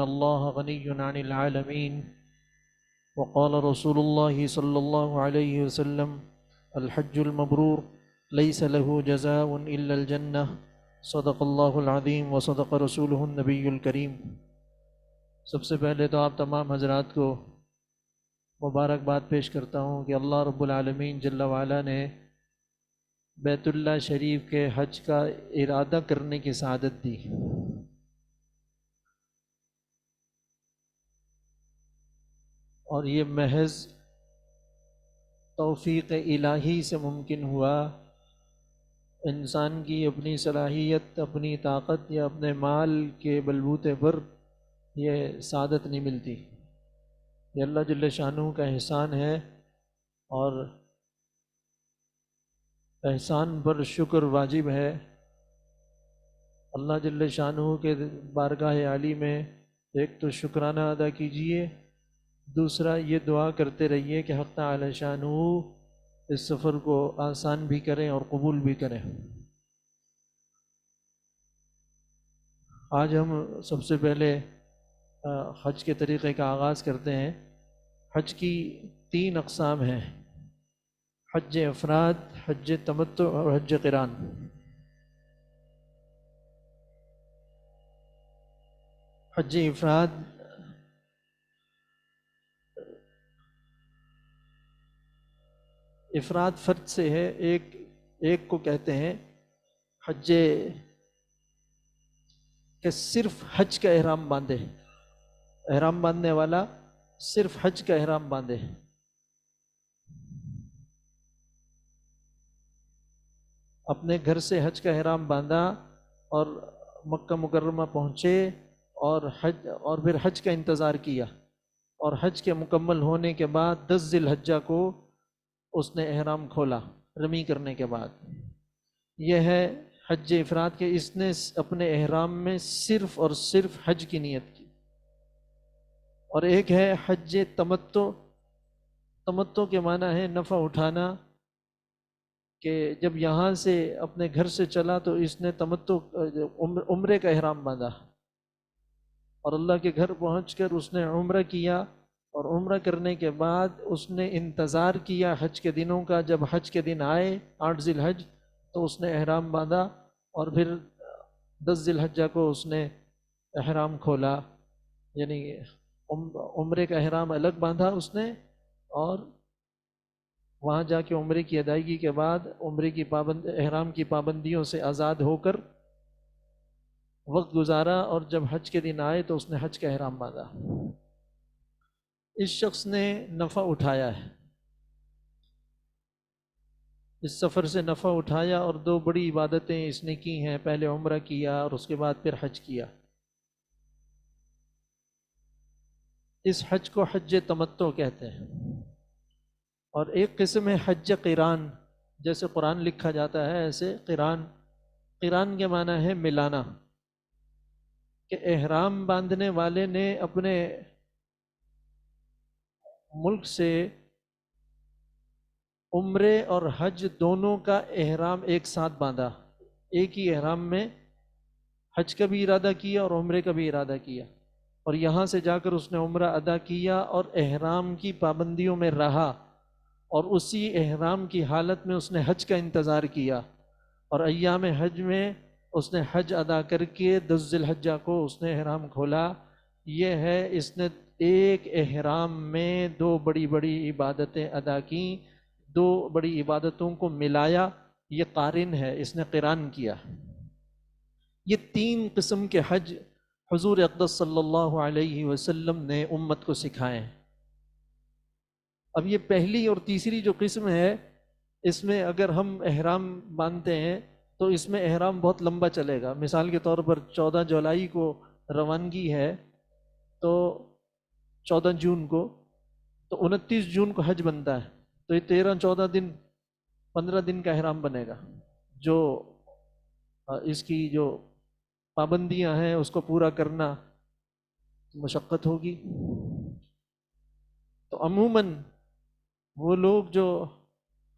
الله غني عن العالمين وقال رسول الله صلى الله عليه وسلم الحج المبرور ليس له جزاء إلا الجنة صدق اللہ العظیم وصدق رسولہ النبی الکریم۔ سب سے پہلے تو آپ تمام حضرات کو مبارکباد پیش کرتا ہوں کہ اللہ رب العالمین جل وعلا نے بیت اللہ شریف کے حج کا ارادہ کرنے کی سعادت دی۔ اور یہ محض توفیق الہی سے ممکن ہوا، انسان کی اپنی صلاحیت، اپنی طاقت یا اپنے مال کے بلبوتے پر یہ سعادت نہیں ملتی۔ یہ اللہ جل شانہ کا احسان ہے، اور احسان پر شکر واجب ہے۔ اللہ جل شانہ کے بارگاہ عالی میں ایک تو شکرانہ ادا کیجئے، دوسرا یہ دعا کرتے رہیے کہ حق تعالی شانہ اس سفر کو آسان بھی کریں اور قبول بھی کریں۔ آج ہم سب سے پہلے حج کے طریقے کا آغاز کرتے ہیں۔ حج کی 3 اقسام ہیں: حج افراد، حج تمتع اور حج قران۔ حج افراد فرد سے ہے، ایک کو کہتے ہیں حج کہ صرف حج کا احرام باندھے، احرام باندھنے والا صرف حج کا احرام باندھے۔ اپنے گھر سے حج کا احرام باندھا اور مکہ مکرمہ پہنچے اور پھر حج کا انتظار کیا، اور حج کے مکمل ہونے کے بعد 10 ذی الحجہ کو اس نے احرام کھولا رمی کرنے کے بعد۔ یہ ہے حج افراد کے، اس نے اپنے احرام میں صرف اور صرف حج کی نیت کی۔ اور ایک ہے حج تمتع۔ تمتع کے معنی ہے نفع اٹھانا، کہ جب یہاں سے اپنے گھر سے چلا تو اس نے تمتع عمرے کا احرام باندھا، اور اللہ کے گھر پہنچ کر اس نے عمرہ کیا، اور عمرہ کرنے کے بعد اس نے انتظار کیا حج کے دنوں کا۔ جب حج کے دن آئے 8 ذی الحج تو اس نے احرام باندھا، اور پھر 10 ذی الحجہ کو اس نے احرام کھولا، یعنی عمرے کا احرام الگ باندھا اس نے، اور وہاں جا کے عمرے کی ادائیگی کے بعد عمرے کی احرام کی پابندیوں سے آزاد ہو کر وقت گزارا، اور جب حج کے دن آئے تو اس نے حج کا احرام باندھا۔ اس شخص نے نفع اٹھایا ہے، اس سفر سے نفع اٹھایا، اور 2 بڑی عبادتیں اس نے کی ہیں۔ پہلے عمرہ کیا اور اس کے بعد پھر حج کیا۔ اس حج کو حج تمتع کہتے ہیں۔ اور ایک قسم ہے حج قران، جیسے قرآن لکھا جاتا ہے ایسے قران۔ قران کے معنی ہے ملانا، کہ احرام باندھنے والے نے اپنے ملک سے عمرے اور حج دونوں کا احرام ایک ساتھ باندھا، ایک ہی احرام میں حج کا بھی ارادہ کیا اور عمرے کا بھی ارادہ کیا، اور یہاں سے جا کر اس نے عمرہ ادا کیا اور احرام کی پابندیوں میں رہا، اور اسی احرام کی حالت میں اس نے حج کا انتظار کیا، اور ایام حج میں اس نے حج ادا کر کے 10 ذی الحجہ کو اس نے احرام کھولا۔ یہ ہے، اس نے ایک احرام میں 2 بڑی بڑی عبادتیں ادا کیں، 2 بڑی عبادتوں کو ملایا۔ یہ قارن ہے، اس نے قران کیا۔ یہ 3 قسم کے حج حضور اقدس صلی اللہ علیہ وسلم نے امت کو سکھائے ہیں۔ اب یہ پہلی اور تیسری جو قسم ہے، اس میں اگر ہم احرام باندھتے ہیں تو اس میں احرام بہت لمبا چلے گا۔ مثال کے طور پر 14 جولائی کو روانگی ہے، تو 14 جون کو، تو 29 جون کو حج بنتا ہے، تو یہ 13-14 دن 15 دن کا احرام بنے گا۔ جو اس کی جو پابندیاں ہیں اس کو پورا کرنا مشقت ہوگی۔ تو عموماً وہ لوگ جو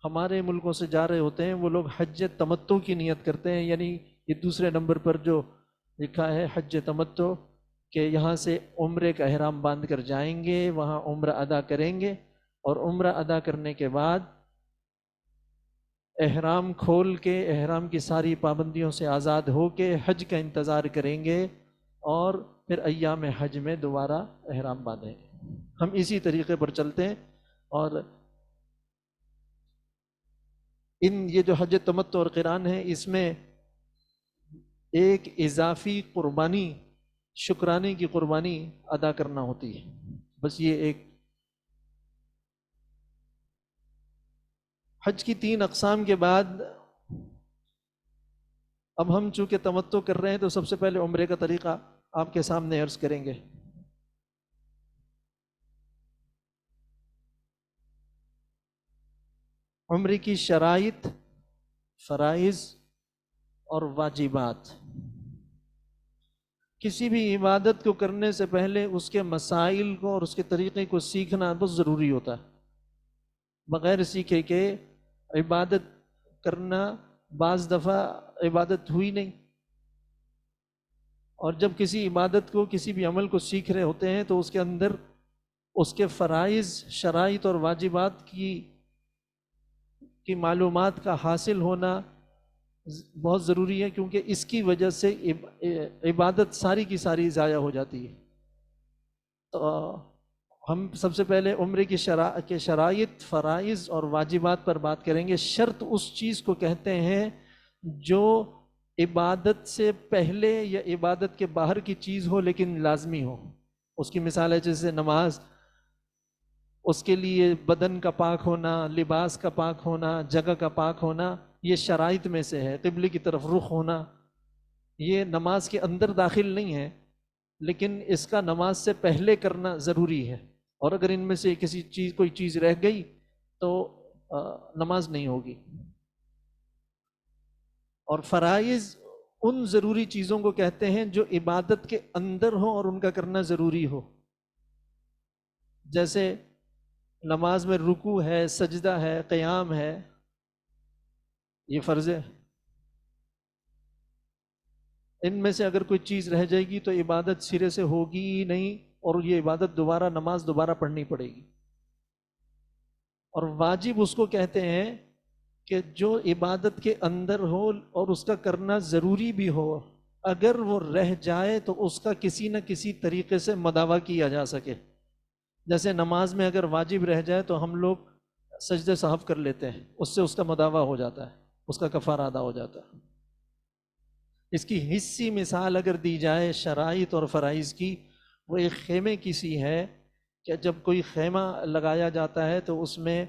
ہمارے ملکوں سے جا رہے ہوتے ہیں وہ لوگ حج تمتع کی نیت کرتے ہیں، یعنی یہ دوسرے نمبر پر جو لکھا ہے حج تمتع، کہ یہاں سے عمرے کا احرام باندھ کر جائیں گے، وہاں عمرہ ادا کریں گے، اور عمرہ ادا کرنے کے بعد احرام کھول کے احرام کی ساری پابندیوں سے آزاد ہو کے حج کا انتظار کریں گے، اور پھر ایام حج میں دوبارہ احرام باندھیں گے۔ ہم اسی طریقے پر چلتے ہیں، اور یہ جو حج تمتع اور قران ہے، اس میں ایک اضافی قربانی، شکرانے کی قربانی ادا کرنا ہوتی ہے، بس یہ ایک۔ حج کی 3 اقسام کے بعد اب ہم چونکہ تمتع کر رہے ہیں تو سب سے پہلے عمرے کا طریقہ آپ کے سامنے عرض کریں گے۔ عمرے کی شرائط، فرائض اور واجبات۔ کسی بھی عبادت کو کرنے سے پہلے اس کے مسائل کو اور اس کے طریقے کو سیکھنا بہت ضروری ہوتا ہے۔ بغیر سیکھے کہ عبادت کرنا بعض دفعہ عبادت ہوئی نہیں، اور جب کسی عبادت کو، کسی بھی عمل کو سیکھ رہے ہوتے ہیں تو اس کے اندر اس کے فرائض، شرائط اور واجبات کی معلومات کا حاصل ہونا بہت ضروری ہے، کیونکہ اس کی وجہ سے عبادت ساری کی ساری ضائع ہو جاتی ہے۔ تو ہم سب سے پہلے عمرے کی شرائط، فرائض اور واجبات پر بات کریں گے۔ شرط اس چیز کو کہتے ہیں جو عبادت سے پہلے یا عبادت کے باہر کی چیز ہو لیکن لازمی ہو۔ اس کی مثال ہے جیسے نماز، اس کے لیے بدن کا پاک ہونا، لباس کا پاک ہونا، جگہ کا پاک ہونا، یہ شرائط میں سے ہے۔ قبلے کی طرف رخ ہونا، یہ نماز کے اندر داخل نہیں ہے، لیکن اس کا نماز سے پہلے کرنا ضروری ہے، اور اگر ان میں سے کوئی چیز رہ گئی تو نماز نہیں ہوگی۔ اور فرائض ان ضروری چیزوں کو کہتے ہیں جو عبادت کے اندر ہو اور ان کا کرنا ضروری ہو، جیسے نماز میں رکوع ہے، سجدہ ہے، قیام ہے، یہ فرض ہے۔ ان میں سے اگر کوئی چیز رہ جائے گی تو عبادت سرے سے ہوگی ہی نہیں، اور یہ عبادت نماز دوبارہ پڑھنی پڑے گی۔ اور واجب اس کو کہتے ہیں کہ جو عبادت کے اندر ہو اور اس کا کرنا ضروری بھی ہو، اگر وہ رہ جائے تو اس کا کسی نہ کسی طریقے سے مداوع کیا جا سکے۔ جیسے نماز میں اگر واجب رہ جائے تو ہم لوگ سجدے سہو کر لیتے ہیں، اس سے اس کا مداوع ہو جاتا ہے، اس کا کفارہ ادا ہو جاتا ہے۔ اس کی حصی مثال اگر دی جائے شرائط اور فرائض کی، وہ ایک خیمے کی سی ہے کہ جب کوئی خیمہ لگایا جاتا ہے تو اس میں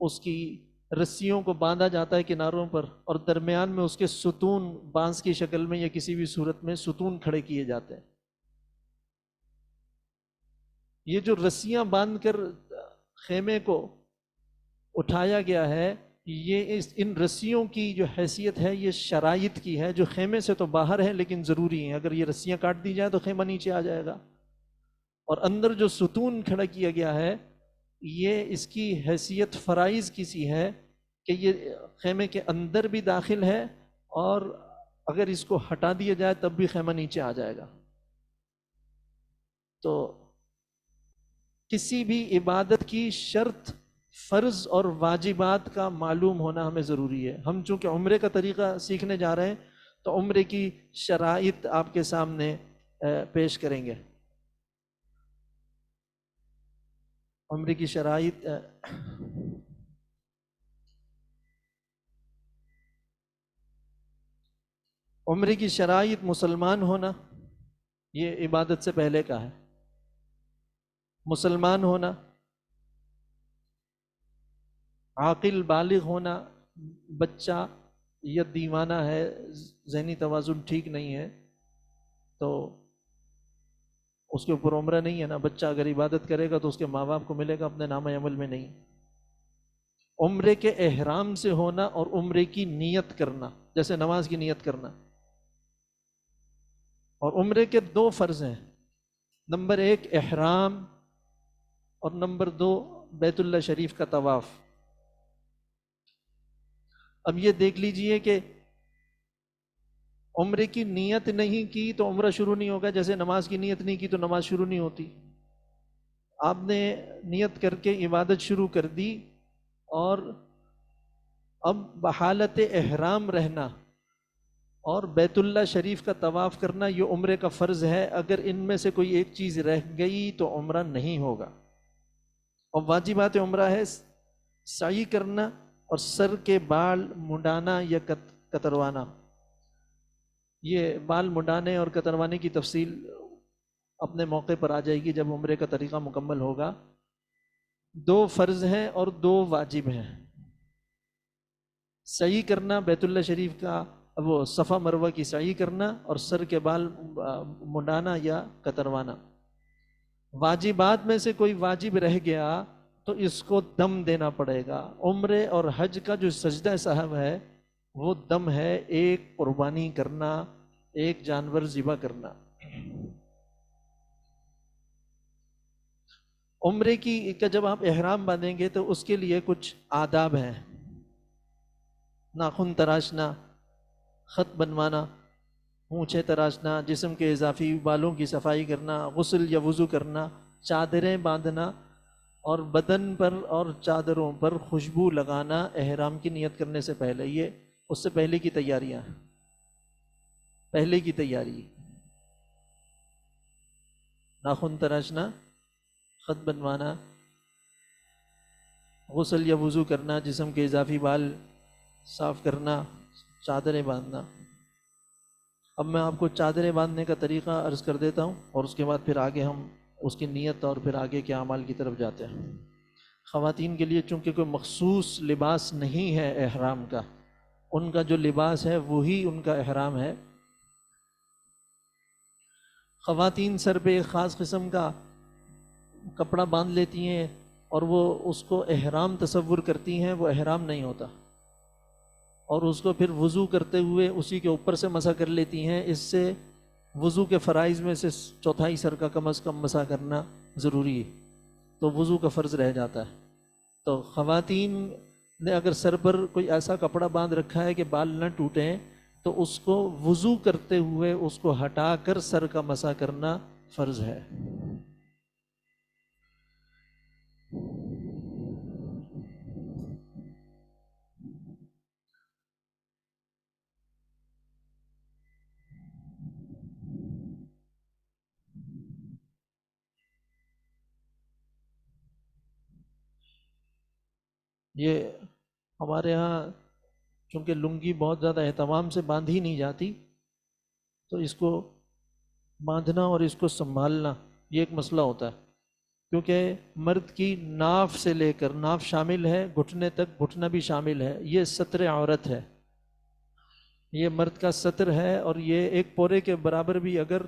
اس کی رسیوں کو باندھا جاتا ہے کناروں پر، اور درمیان میں اس کے ستون بانس کی شکل میں یا کسی بھی صورت میں ستون کھڑے کیے جاتے ہیں۔ یہ جو رسیاں باندھ کر خیمے کو اٹھایا گیا ہے، یہ ان رسیوں کی جو حیثیت ہے یہ شرائط کی ہے، جو خیمے سے تو باہر ہے لیکن ضروری ہیں۔ اگر یہ رسیاں کاٹ دی جائیں تو خیمہ نیچے آ جائے گا۔ اور اندر جو ستون کھڑا کیا گیا ہے، یہ اس کی حیثیت فرائض کی سی ہے کہ یہ خیمے کے اندر بھی داخل ہے، اور اگر اس کو ہٹا دیا جائے تب بھی خیمہ نیچے آ جائے گا۔ تو کسی بھی عبادت کی شرط، فرض اور واجبات کا معلوم ہونا ہمیں ضروری ہے۔ ہم چونکہ عمرے کا طریقہ سیکھنے جا رہے ہیں تو عمرے کی شرائط آپ کے سامنے پیش کریں گے۔ عمرے کی شرائط، عمرے کی شرائط مسلمان ہونا، یہ عبادت سے پہلے کا ہے۔ مسلمان ہونا، عاقل بالغ ہونا، بچہ یا دیوانہ ہے، ذہنی توازن ٹھیک نہیں ہے تو اس کے اوپر عمرہ نہیں ہے نا۔ بچہ اگر عبادت کرے گا تو اس کے ماں باپ کو ملے گا، اپنے نام عمل میں نہیں۔ عمرے کے احرام سے ہونا اور عمرے کی نیت کرنا، جیسے نماز کی نیت کرنا۔ اور عمرے کے 2 فرض ہیں، نمبر 1 احرام، اور نمبر 2 بیت اللہ شریف کا طواف۔ اب یہ دیکھ لیجئے کہ عمرے کی نیت نہیں کی تو عمرہ شروع نہیں ہوگا، جیسے نماز کی نیت نہیں کی تو نماز شروع نہیں ہوتی۔ آپ نے نیت کر کے عبادت شروع کر دی، اور اب بحالت احرام رہنا اور بیت اللہ شریف کا طواف کرنا یہ عمرے کا فرض ہے۔ اگر ان میں سے کوئی ایک چیز رہ گئی تو عمرہ نہیں ہوگا۔ اور واجبات عمرہ ہے سعی کرنا اور سر کے بال منڈانا یا کتروانا۔ یہ بال منڈانے اور کتروانے کی تفصیل اپنے موقع پر آ جائے گی جب عمرے کا طریقہ مکمل ہوگا۔ 2 فرض ہیں اور 2 واجب ہیں۔ سعی کرنا بیت اللہ شریف کا، وہ صفا مروہ کی سعی کرنا، اور سر کے بال منڈانا یا کتروانا۔ واجبات میں سے کوئی واجب رہ گیا تو اس کو دم دینا پڑے گا۔ عمرے اور حج کا جو سجدہ صاحب ہے وہ دم ہے، ایک قربانی کرنا، ایک جانور ذبح کرنا۔ عمرے کی کا جب آپ احرام باندھیں گے تو اس کے لیے کچھ آداب ہیں۔ ناخن تراشنا، خط بنوانا، مونچھیں تراشنا، جسم کے اضافی بالوں کی صفائی کرنا، غسل یا وضو کرنا، چادریں باندھنا، اور بدن پر اور چادروں پر خوشبو لگانا احرام کی نیت کرنے سے پہلے۔ یہ اس سے پہلے کی تیاریاں، پہلے کی تیاری۔ ناخن تراشنا، خط بنوانا، غسل یا وضو کرنا، جسم کے اضافی بال صاف کرنا، چادریں باندھنا۔ اب میں آپ کو چادریں باندھنے کا طریقہ عرض کر دیتا ہوں، اور اس کے بعد پھر آگے ہم اس کی نیت اور پھر آگے کے اعمال کی طرف جاتے ہیں۔ خواتین کے لیے چونکہ کوئی مخصوص لباس نہیں ہے احرام کا، ان کا جو لباس ہے وہی ان کا احرام ہے۔ خواتین سر پہ ایک خاص قسم کا کپڑا باندھ لیتی ہیں، اور وہ اس کو احرام تصور کرتی ہیں، وہ احرام نہیں ہوتا، اور اس کو پھر وضو کرتے ہوئے اسی کے اوپر سے مسح کر لیتی ہیں۔ اس سے وضو کے فرائض میں سے چوتھائی سر کا کم از کم مسح کرنا ضروری ہے، تو وضو کا فرض رہ جاتا ہے۔ تو خواتین نے اگر سر پر کوئی ایسا کپڑا باندھ رکھا ہے کہ بال نہ ٹوٹیں تو اس کو وضو کرتے ہوئے اس کو ہٹا کر سر کا مسح کرنا فرض ہے۔ یہ ہمارے ہاں چونکہ لنگی بہت زیادہ اہتمام سے باندھی نہیں جاتی، تو اس کو باندھنا اور اس کو سنبھالنا یہ ایک مسئلہ ہوتا ہے، کیونکہ مرد کی ناف سے لے کر، ناف شامل ہے گھٹنے تک، گھٹنا بھی شامل ہے، یہ ستر عورت ہے، یہ مرد کا ستر ہے۔ اور یہ ایک پورے کے برابر بھی اگر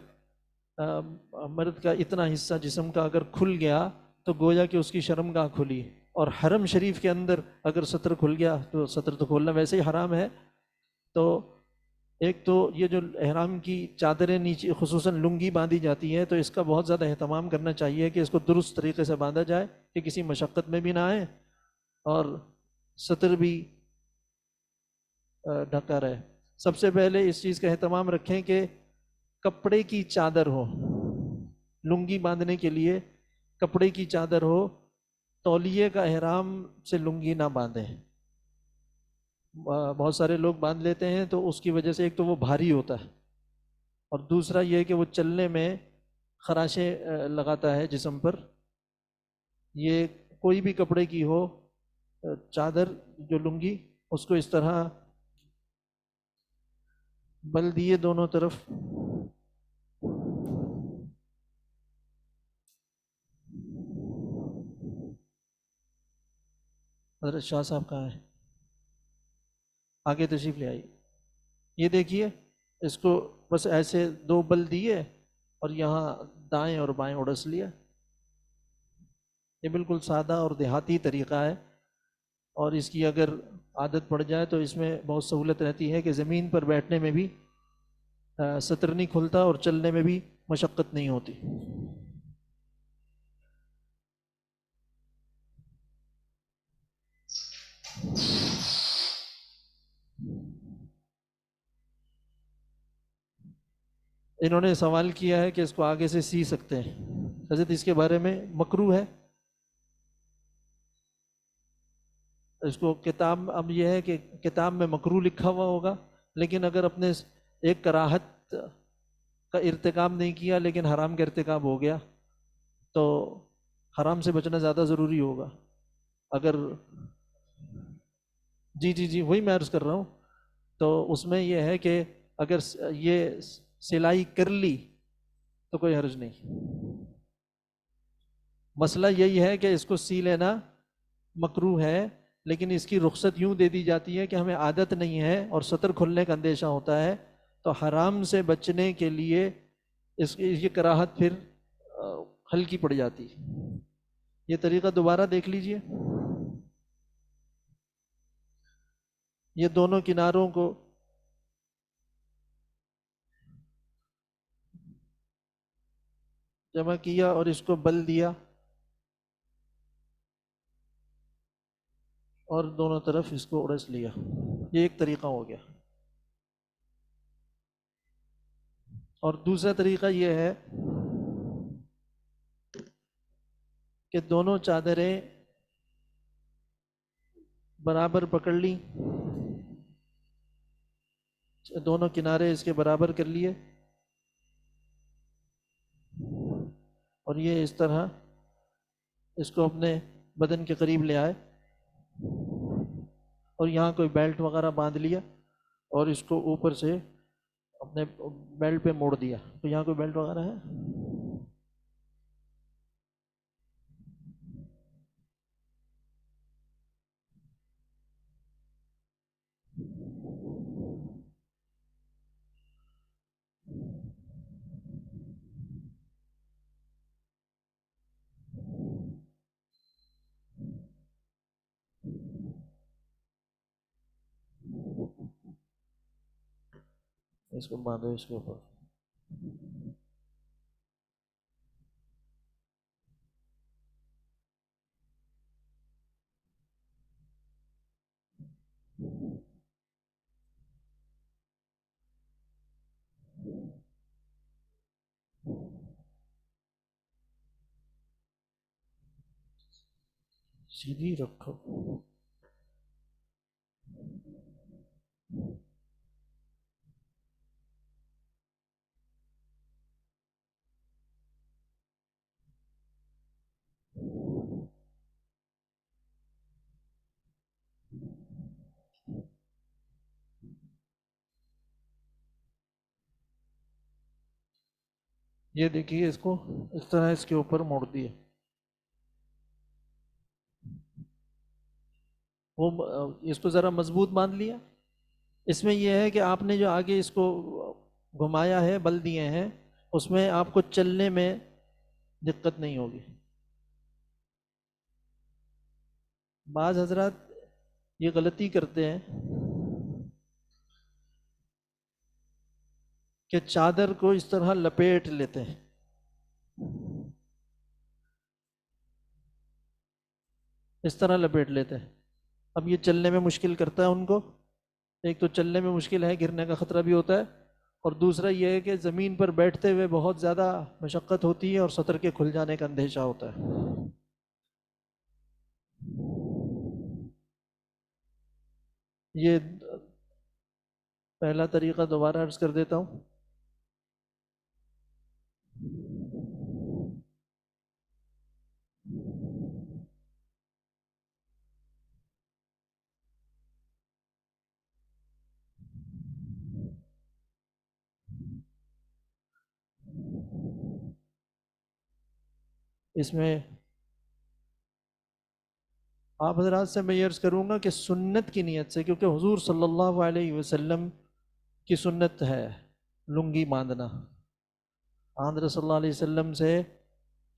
مرد کا اتنا حصہ جسم کا اگر کھل گیا تو گویا کہ اس کی شرمگاہ کھلی۔ اور حرم شریف کے اندر اگر ستر کھل گیا تو ستر تو کھولنا ویسے ہی حرام ہے۔ تو ایک تو یہ جو احرام کی چادریں نیچے خصوصاً لنگی باندھی جاتی ہے، تو اس کا بہت زیادہ اہتمام کرنا چاہیے کہ اس کو درست طریقے سے باندھا جائے کہ کسی مشقت میں بھی نہ آئے اور ستر بھی ڈھکا رہے۔ سب سے پہلے اس چیز کا اہتمام رکھیں کہ کپڑے کی چادر ہو، لنگی باندھنے کے لیے کپڑے کی چادر ہو، تولیے کا احرام سے لنگی نہ باندھیں۔ بہت سارے لوگ باندھ لیتے ہیں تو اس کی وجہ سے ایک تو وہ بھاری ہوتا ہے، اور دوسرا یہ کہ وہ چلنے میں خراشیں لگاتا ہے جسم پر۔ یہ کوئی بھی کپڑے کی ہو چادر جو لنگی، اس کو اس طرح بل دیے دونوں طرف، حضرت شاہ صاحب کہاں ہیں؟ آگے تشریف لے آئیے۔ یہ دیکھیے، اس کو بس ایسے 2 بل دیے اور یہاں دائیں اور بائیں اڑس لیا۔ یہ بالکل سادہ اور دیہاتی طریقہ ہے، اور اس کی اگر عادت پڑ جائے تو اس میں بہت سہولت رہتی ہے کہ زمین پر بیٹھنے میں بھی ستر نہیں کھلتا اور چلنے میں بھی مشقت نہیں ہوتی۔ انہوں نے سوال کیا ہے کہ اس کو آگے سے سی سکتے ہیں، حضرت اس کے بارے میں مکروہ ہے اس کو کتاب، اب یہ ہے کہ کتاب میں مکروہ لکھا ہوا ہوگا، لیکن اگر اپنے ایک کراہت کا ارتکاب نہیں کیا لیکن حرام کا ارتکاب ہو گیا تو حرام سے بچنا زیادہ ضروری ہوگا۔ اگر جی جی جی وہی میں عرض کر رہا ہوں، تو اس میں یہ ہے کہ اگر یہ سلائی کر لی تو کوئی حرج نہیں۔ مسئلہ یہی ہے کہ اس کو سی لینا مکروہ ہے، لیکن اس کی رخصت یوں دے دی جاتی ہے کہ ہمیں عادت نہیں ہے اور سطر کھلنے کا اندیشہ ہوتا ہے، تو حرام سے بچنے کے لیے یہ کراہت پھر ہلکی پڑ جاتی۔ یہ طریقہ دوبارہ دیکھ لیجئے، یہ دونوں کناروں کو جمع کیا اور اس کو بل دیا اور دونوں طرف اس کو اڑس لیا، یہ ایک طریقہ ہو گیا۔ اور دوسرا طریقہ یہ ہے کہ دونوں چادریں برابر پکڑ لی، دونوں کنارے اس کے برابر کر لیے، اور یہ اس طرح اس کو اپنے بدن کے قریب لے آئے اور یہاں کوئی بیلٹ وغیرہ باندھ لیا اور اس کو اوپر سے اپنے بیلٹ پہ موڑ دیا۔ تو یہاں کوئی بیلٹ وغیرہ ہے؟ اس کو باندھو اس کے اوپر۔ سیدھی رکھو۔ یہ دیکھیے اس کو اس طرح اس کے اوپر موڑ دیے، وہ اس کو ذرا مضبوط باندھ لیا۔ اس میں یہ ہے کہ آپ نے جو آگے اس کو گھمایا ہے، بل دیے ہیں، اس میں آپ کو چلنے میں دقت نہیں ہوگی۔ بعض حضرات یہ غلطی کرتے ہیں کہ چادر کو اس طرح لپیٹ لیتے ہیں، اس طرح لپیٹ لیتے ہیں۔ اب یہ چلنے میں مشکل کرتا ہے ان کو، ایک تو چلنے میں مشکل ہے، گرنے کا خطرہ بھی ہوتا ہے، اور دوسرا یہ ہے کہ زمین پر بیٹھتے ہوئے بہت زیادہ مشقت ہوتی ہے اور سطر کے کھل جانے کا اندیشہ ہوتا ہے۔ یہ پہلا طریقہ دوبارہ عرض کر دیتا ہوں۔ اس میں آپ حضرات سے میں یہ عرض کروں گا کہ سنت کی نیت سے، کیونکہ حضور صلی اللہ علیہ وسلم کی سنت ہے لنگی باندھنا، آندر صلی اللہ علیہ وسلم سے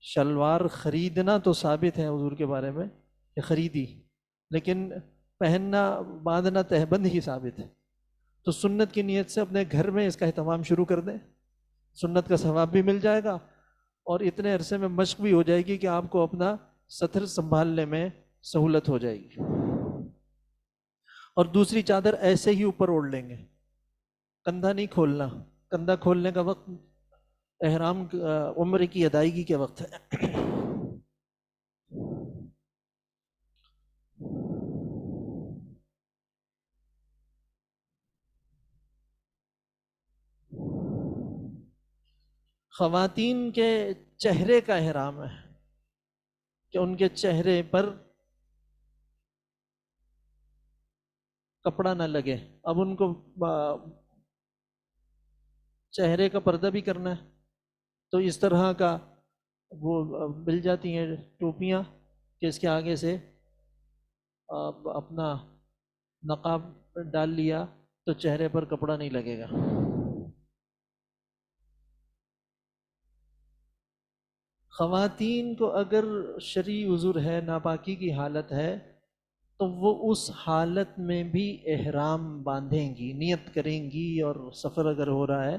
شلوار خریدنا تو ثابت ہے حضور کے بارے میں کہ خریدی، لیکن پہننا باندھنا تہبند ہی ثابت ہے۔ تو سنت کی نیت سے اپنے گھر میں اس کا اہتمام شروع کر دیں، سنت کا ثواب بھی مل جائے گا اور اتنے عرصے میں مشق بھی ہو جائے گی کہ آپ کو اپنا سطر سنبھالنے میں سہولت ہو جائے گی۔ اور دوسری چادر ایسے ہی اوپر اوڑھ لیں گے، کندھا نہیں کھولنا، کندھا کھولنے کا وقت احرام عمرے کی ادائیگی کے وقت ہے۔ خواتین کے چہرے کا احرام ہے کہ ان کے چہرے پر کپڑا نہ لگے۔ اب ان کو چہرے کا پردہ بھی کرنا ہے، تو اس طرح کا وہ مل جاتی ہیں ٹوپیاں کہ اس کے آگے سے اپنا نقاب ڈال لیا تو چہرے پر کپڑا نہیں لگے گا۔ خواتین کو اگر شرعی عذر ہے، ناپاکی کی حالت ہے، تو وہ اس حالت میں بھی احرام باندھیں گی، نیت کریں گی، اور سفر اگر ہو رہا ہے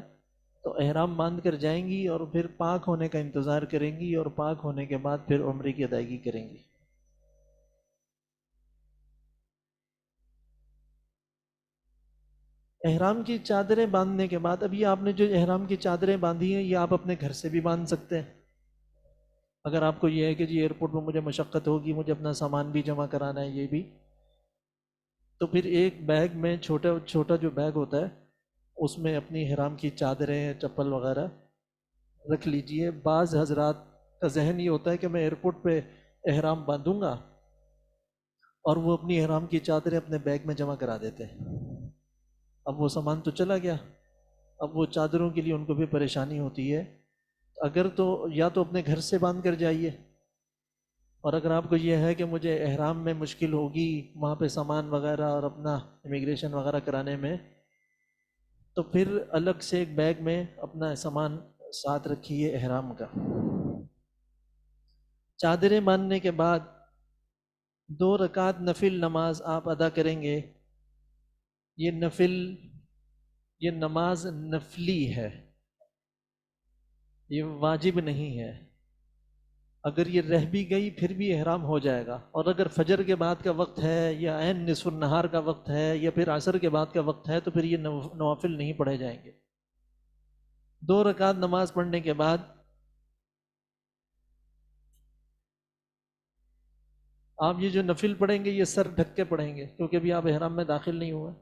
تو احرام باندھ کر جائیں گی اور پھر پاک ہونے کا انتظار کریں گی، اور پاک ہونے کے بعد پھر عمرے کی ادائیگی کریں گی۔ احرام کی چادریں باندھنے کے بعد، اب یہ آپ نے جو احرام کی چادریں باندھی ہیں یہ آپ اپنے گھر سے بھی باندھ سکتے ہیں۔ اگر آپ کو یہ ہے کہ جی ایئرپورٹ میں مجھے مشقت ہوگی، مجھے اپنا سامان بھی جمع کرانا ہے، یہ بھی، تو پھر ایک بیگ میں چھوٹا چھوٹا جو بیگ ہوتا ہے اس میں اپنی احرام کی چادریں، چپل وغیرہ رکھ لیجئے۔ بعض حضرات کا ذہن یہ ہوتا ہے کہ میں ایئرپورٹ پہ احرام باندھوں گا اور وہ اپنی احرام کی چادریں اپنے بیگ میں جمع کرا دیتے ہیں۔ اب وہ سامان تو چلا گیا، اب وہ چادروں کے لیے ان کو بھی پریشانی ہوتی ہے۔ اگر تو یا تو اپنے گھر سے باندھ کر جائیے، اور اگر آپ کو یہ ہے کہ مجھے احرام میں مشکل ہوگی وہاں پہ سامان وغیرہ اور اپنا امیگریشن وغیرہ کرانے میں، تو پھر الگ سے ایک بیگ میں اپنا سامان ساتھ رکھیے احرام کا۔ چادریں باندھنے کے بعد 2 رکعت نفل نماز آپ ادا کریں گے۔ یہ نماز نفلی ہے، یہ واجب نہیں ہے۔ اگر یہ رہ بھی گئی پھر بھی احرام ہو جائے گا، اور اگر فجر کے بعد کا وقت ہے یا عین نصف النہار کا وقت ہے یا پھر عصر کے بعد کا وقت ہے تو پھر یہ نوافل نہیں پڑھے جائیں گے۔ 2 رکعت نماز پڑھنے کے بعد آپ یہ جو نفل پڑھیں گے یہ سر ڈھک کے پڑھیں گے، کیونکہ ابھی آپ احرام میں داخل نہیں ہوئے۔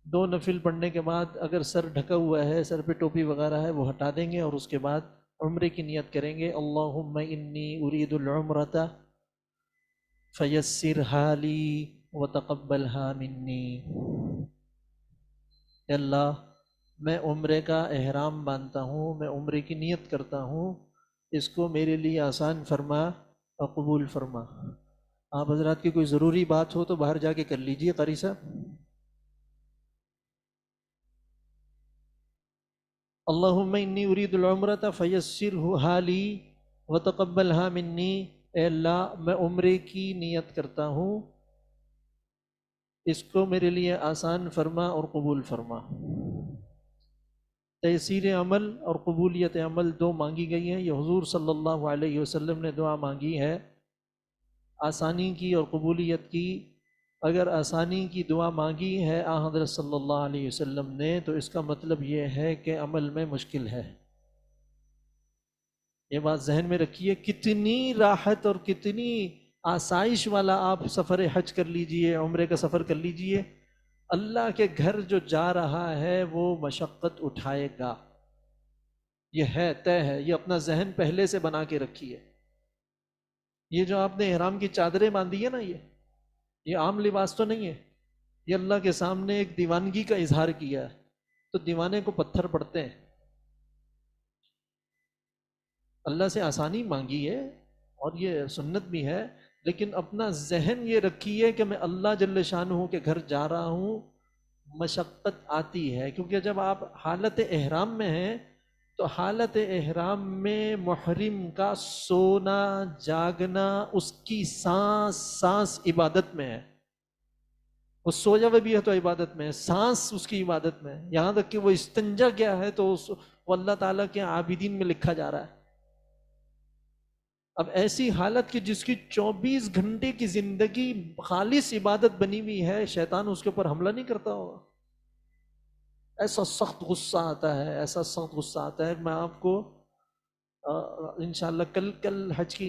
2 نفل پڑھنے کے بعد اگر سر ڈھکا ہوا ہے، سر پہ ٹوپی وغیرہ ہے، وہ ہٹا دیں گے، اور اس کے بعد عمرے کی نیت کریں گے۔ اللہم انی ارید العمرۃ فیسرھا لی وتقبلھا منی۔ اے اللہ، میں عمرے کا احرام باندھتا ہوں، میں عمرے کی نیت کرتا ہوں، اس کو میرے لیے آسان فرما اور قبول فرما۔ آپ حضرات کی کوئی ضروری بات ہو تو باہر جا کے کر لیجئے قاری صاحب۔ اللہم انی ارید العمرۃ فیسرھا لی وتقبلھا منی۔ اے اللہ، میں عمرے کی نیت کرتا ہوں، اس کو میرے لیے آسان فرما اور قبول فرما۔ تیسیر عمل اور قبولیت عمل 2 مانگی گئی ہیں، یہ حضور صلی اللہ علیہ وسلم نے دعا مانگی ہے، آسانی کی اور قبولیت کی۔ اگر آسانی کی دعا مانگی ہے حضرت صلی اللہ علیہ وسلم نے تو اس کا مطلب یہ ہے کہ عمل میں مشکل ہے۔ یہ بات ذہن میں رکھیے، کتنی راحت اور کتنی آسائش والا آپ سفر حج کر لیجئے، عمرے کا سفر کر لیجئے، اللہ کے گھر جو جا رہا ہے وہ مشقت اٹھائے گا، یہ ہے، طے ہے۔ یہ اپنا ذہن پہلے سے بنا کے رکھیے۔ یہ جو آپ نے احرام کی چادریں باندھی ہے نا، یہ عام لباس تو نہیں ہے، یہ اللہ کے سامنے ایک دیوانگی کا اظہار کیا ہے، تو دیوانے کو پتھر پڑتے ہیں۔ اللہ سے آسانی مانگی ہے اور یہ سنت بھی ہے، لیکن اپنا ذہن یہ رکھیے کہ میں اللہ جل شانہ کے گھر جا رہا ہوں، مشقت آتی ہے، کیونکہ جب آپ حالت احرام میں ہیں تو حالت احرام میں محرم کا سونا جاگنا، اس کی سانس سانس عبادت میں ہے۔ وہ سویا ہوا بھی ہے تو عبادت میں ہے، سانس اس کی عبادت میں ہے، یہاں تک کہ وہ استنجا کیا ہے تو وہ اللہ تعالیٰ کے عابدین میں لکھا جا رہا ہے۔ اب ایسی حالت کی جس کی 24 گھنٹے کی زندگی خالص عبادت بنی ہوئی ہے، شیطان اس کے اوپر حملہ نہیں کرتا ہوگا؟ ایسا سخت غصہ آتا ہے، ایسا سخت غصہ آتا ہے. میں آپ کو انشاءاللہ کل حج کی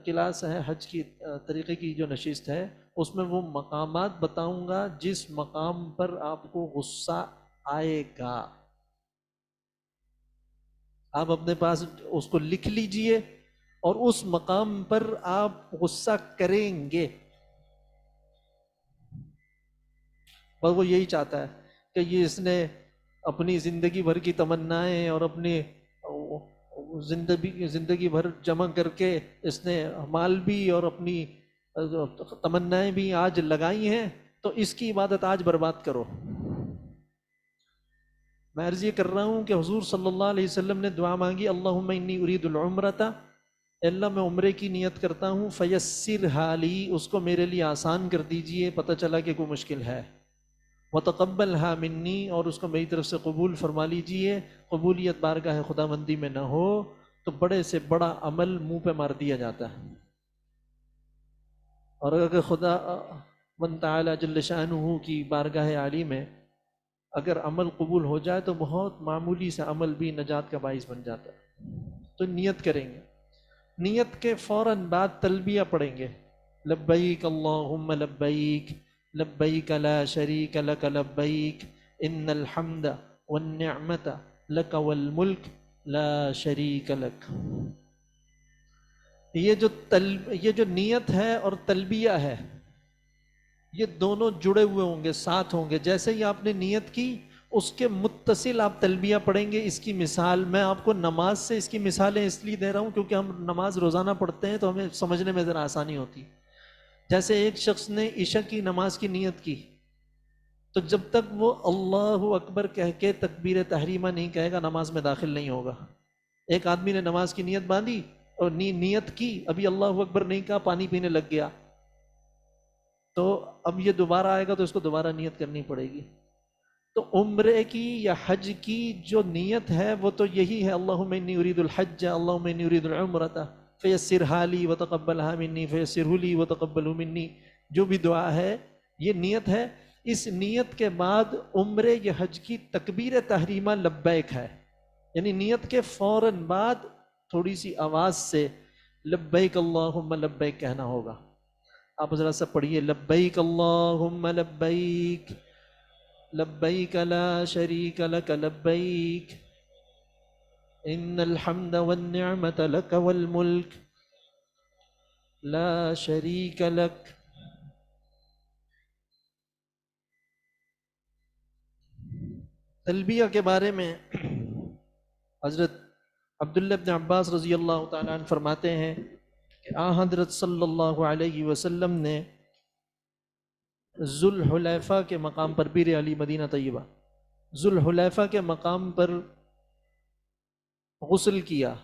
کلاس ہے، حج کی طریقے کی جو نشست ہے، اس میں وہ مقامات بتاؤں گا جس مقام پر آپ کو غصہ آئے گا. آپ اپنے پاس اس کو لکھ لیجئے اور اس مقام پر آپ غصہ کریں گے. اور وہ یہی چاہتا ہے کہ یہ اس نے اپنی زندگی بھر کی تمنائیں اور اپنی زندگی بھر جمع کر کے اس نے مال بھی اور اپنی تمنائیں بھی آج لگائی ہیں، تو اس کی عبادت آج برباد کرو. میں عرض یہ کر رہا ہوں کہ حضور صلی اللہ علیہ وسلم نے دعا مانگی، اللہم انی ارید العمرۃ، اللہ میں عمرے کی نیت کرتا ہوں، فیسرھا لی، اس کو میرے لیے آسان کر دیجئے، پتہ چلا کہ کوئی مشکل ہے. وتقبلھا منی، اور اس کو میری طرف سے قبول فرما لیجئے. قبولیت بارگاہ خدا بندی میں نہ ہو تو بڑے سے بڑا عمل منہ پہ مار دیا جاتا ہے. اور اگر خدا من تعالی جل شانہ کی بارگاہ عالی میں اگر عمل قبول ہو جائے تو بہت معمولی سے عمل بھی نجات کا باعث بن جاتا ہے. تو نیت کریں گے، نیت کے فوراً بعد تلبیہ پڑھیں گے، لبیک اللہم لبیک، لبیک لا شریک لک لبیک، ان الحمد والنعمت لک والملک لا شریک لک. یہ جو نیت ہے اور تلبیہ ہے، یہ دونوں جڑے ہوئے ہوں گے، ساتھ ہوں گے. جیسے ہی آپ نے نیت کی اس کے متصل آپ تلبیہ پڑھیں گے. اس کی مثال میں آپ کو نماز سے اس کی مثالیں اس لیے دے رہا ہوں کیونکہ ہم نماز روزانہ پڑھتے ہیں تو ہمیں سمجھنے میں ذرا آسانی ہوتی. جیسے ایک شخص نے عشاء کی نماز کی نیت کی تو جب تک وہ اللہ اکبر کہہ کے تکبیر تحریمہ نہیں کہے گا نماز میں داخل نہیں ہوگا. ایک آدمی نے نماز کی نیت باندھی اور نیت کی، ابھی اللہ اکبر نہیں کہا، پانی پینے لگ گیا، تو اب یہ دوبارہ آئے گا تو اس کو دوبارہ نیت کرنی پڑے گی. تو عمرے کی یا حج کی جو نیت ہے وہ تو یہی ہے، اللہم انی ارید الحج، اللہم انی ارید العمرۃ فیسرھا لی وتقبلھا منی، فیسرہ لی وتقبلہ منی. جو بھی دعا ہے یہ نیت ہے. اس نیت کے بعد عمرے یا حج کی تکبیر تحریمہ لبیک ہے، یعنی نیت کے فوراً بعد تھوڑی سی آواز سے لبیک اللہم لبیک کہنا ہوگا. آپ ذرا سا پڑھیے، لبیک اللہم لبیک، لبیک لا شریک لک لبیک، ان الحمد والنعمت لک والملک لا شریک لک. تلبیہ کے بارے میں حضرت عبداللہ بن عباس رضی اللہ تعالیٰ عنہ فرماتے ہیں کہ حضرت صلی اللہ علیہ وسلم نے ذوالحلیفہ کے مقام پر، بیر علی مدینہ طیبہ، ذوالحلیفہ کے مقام پر غسل کیا،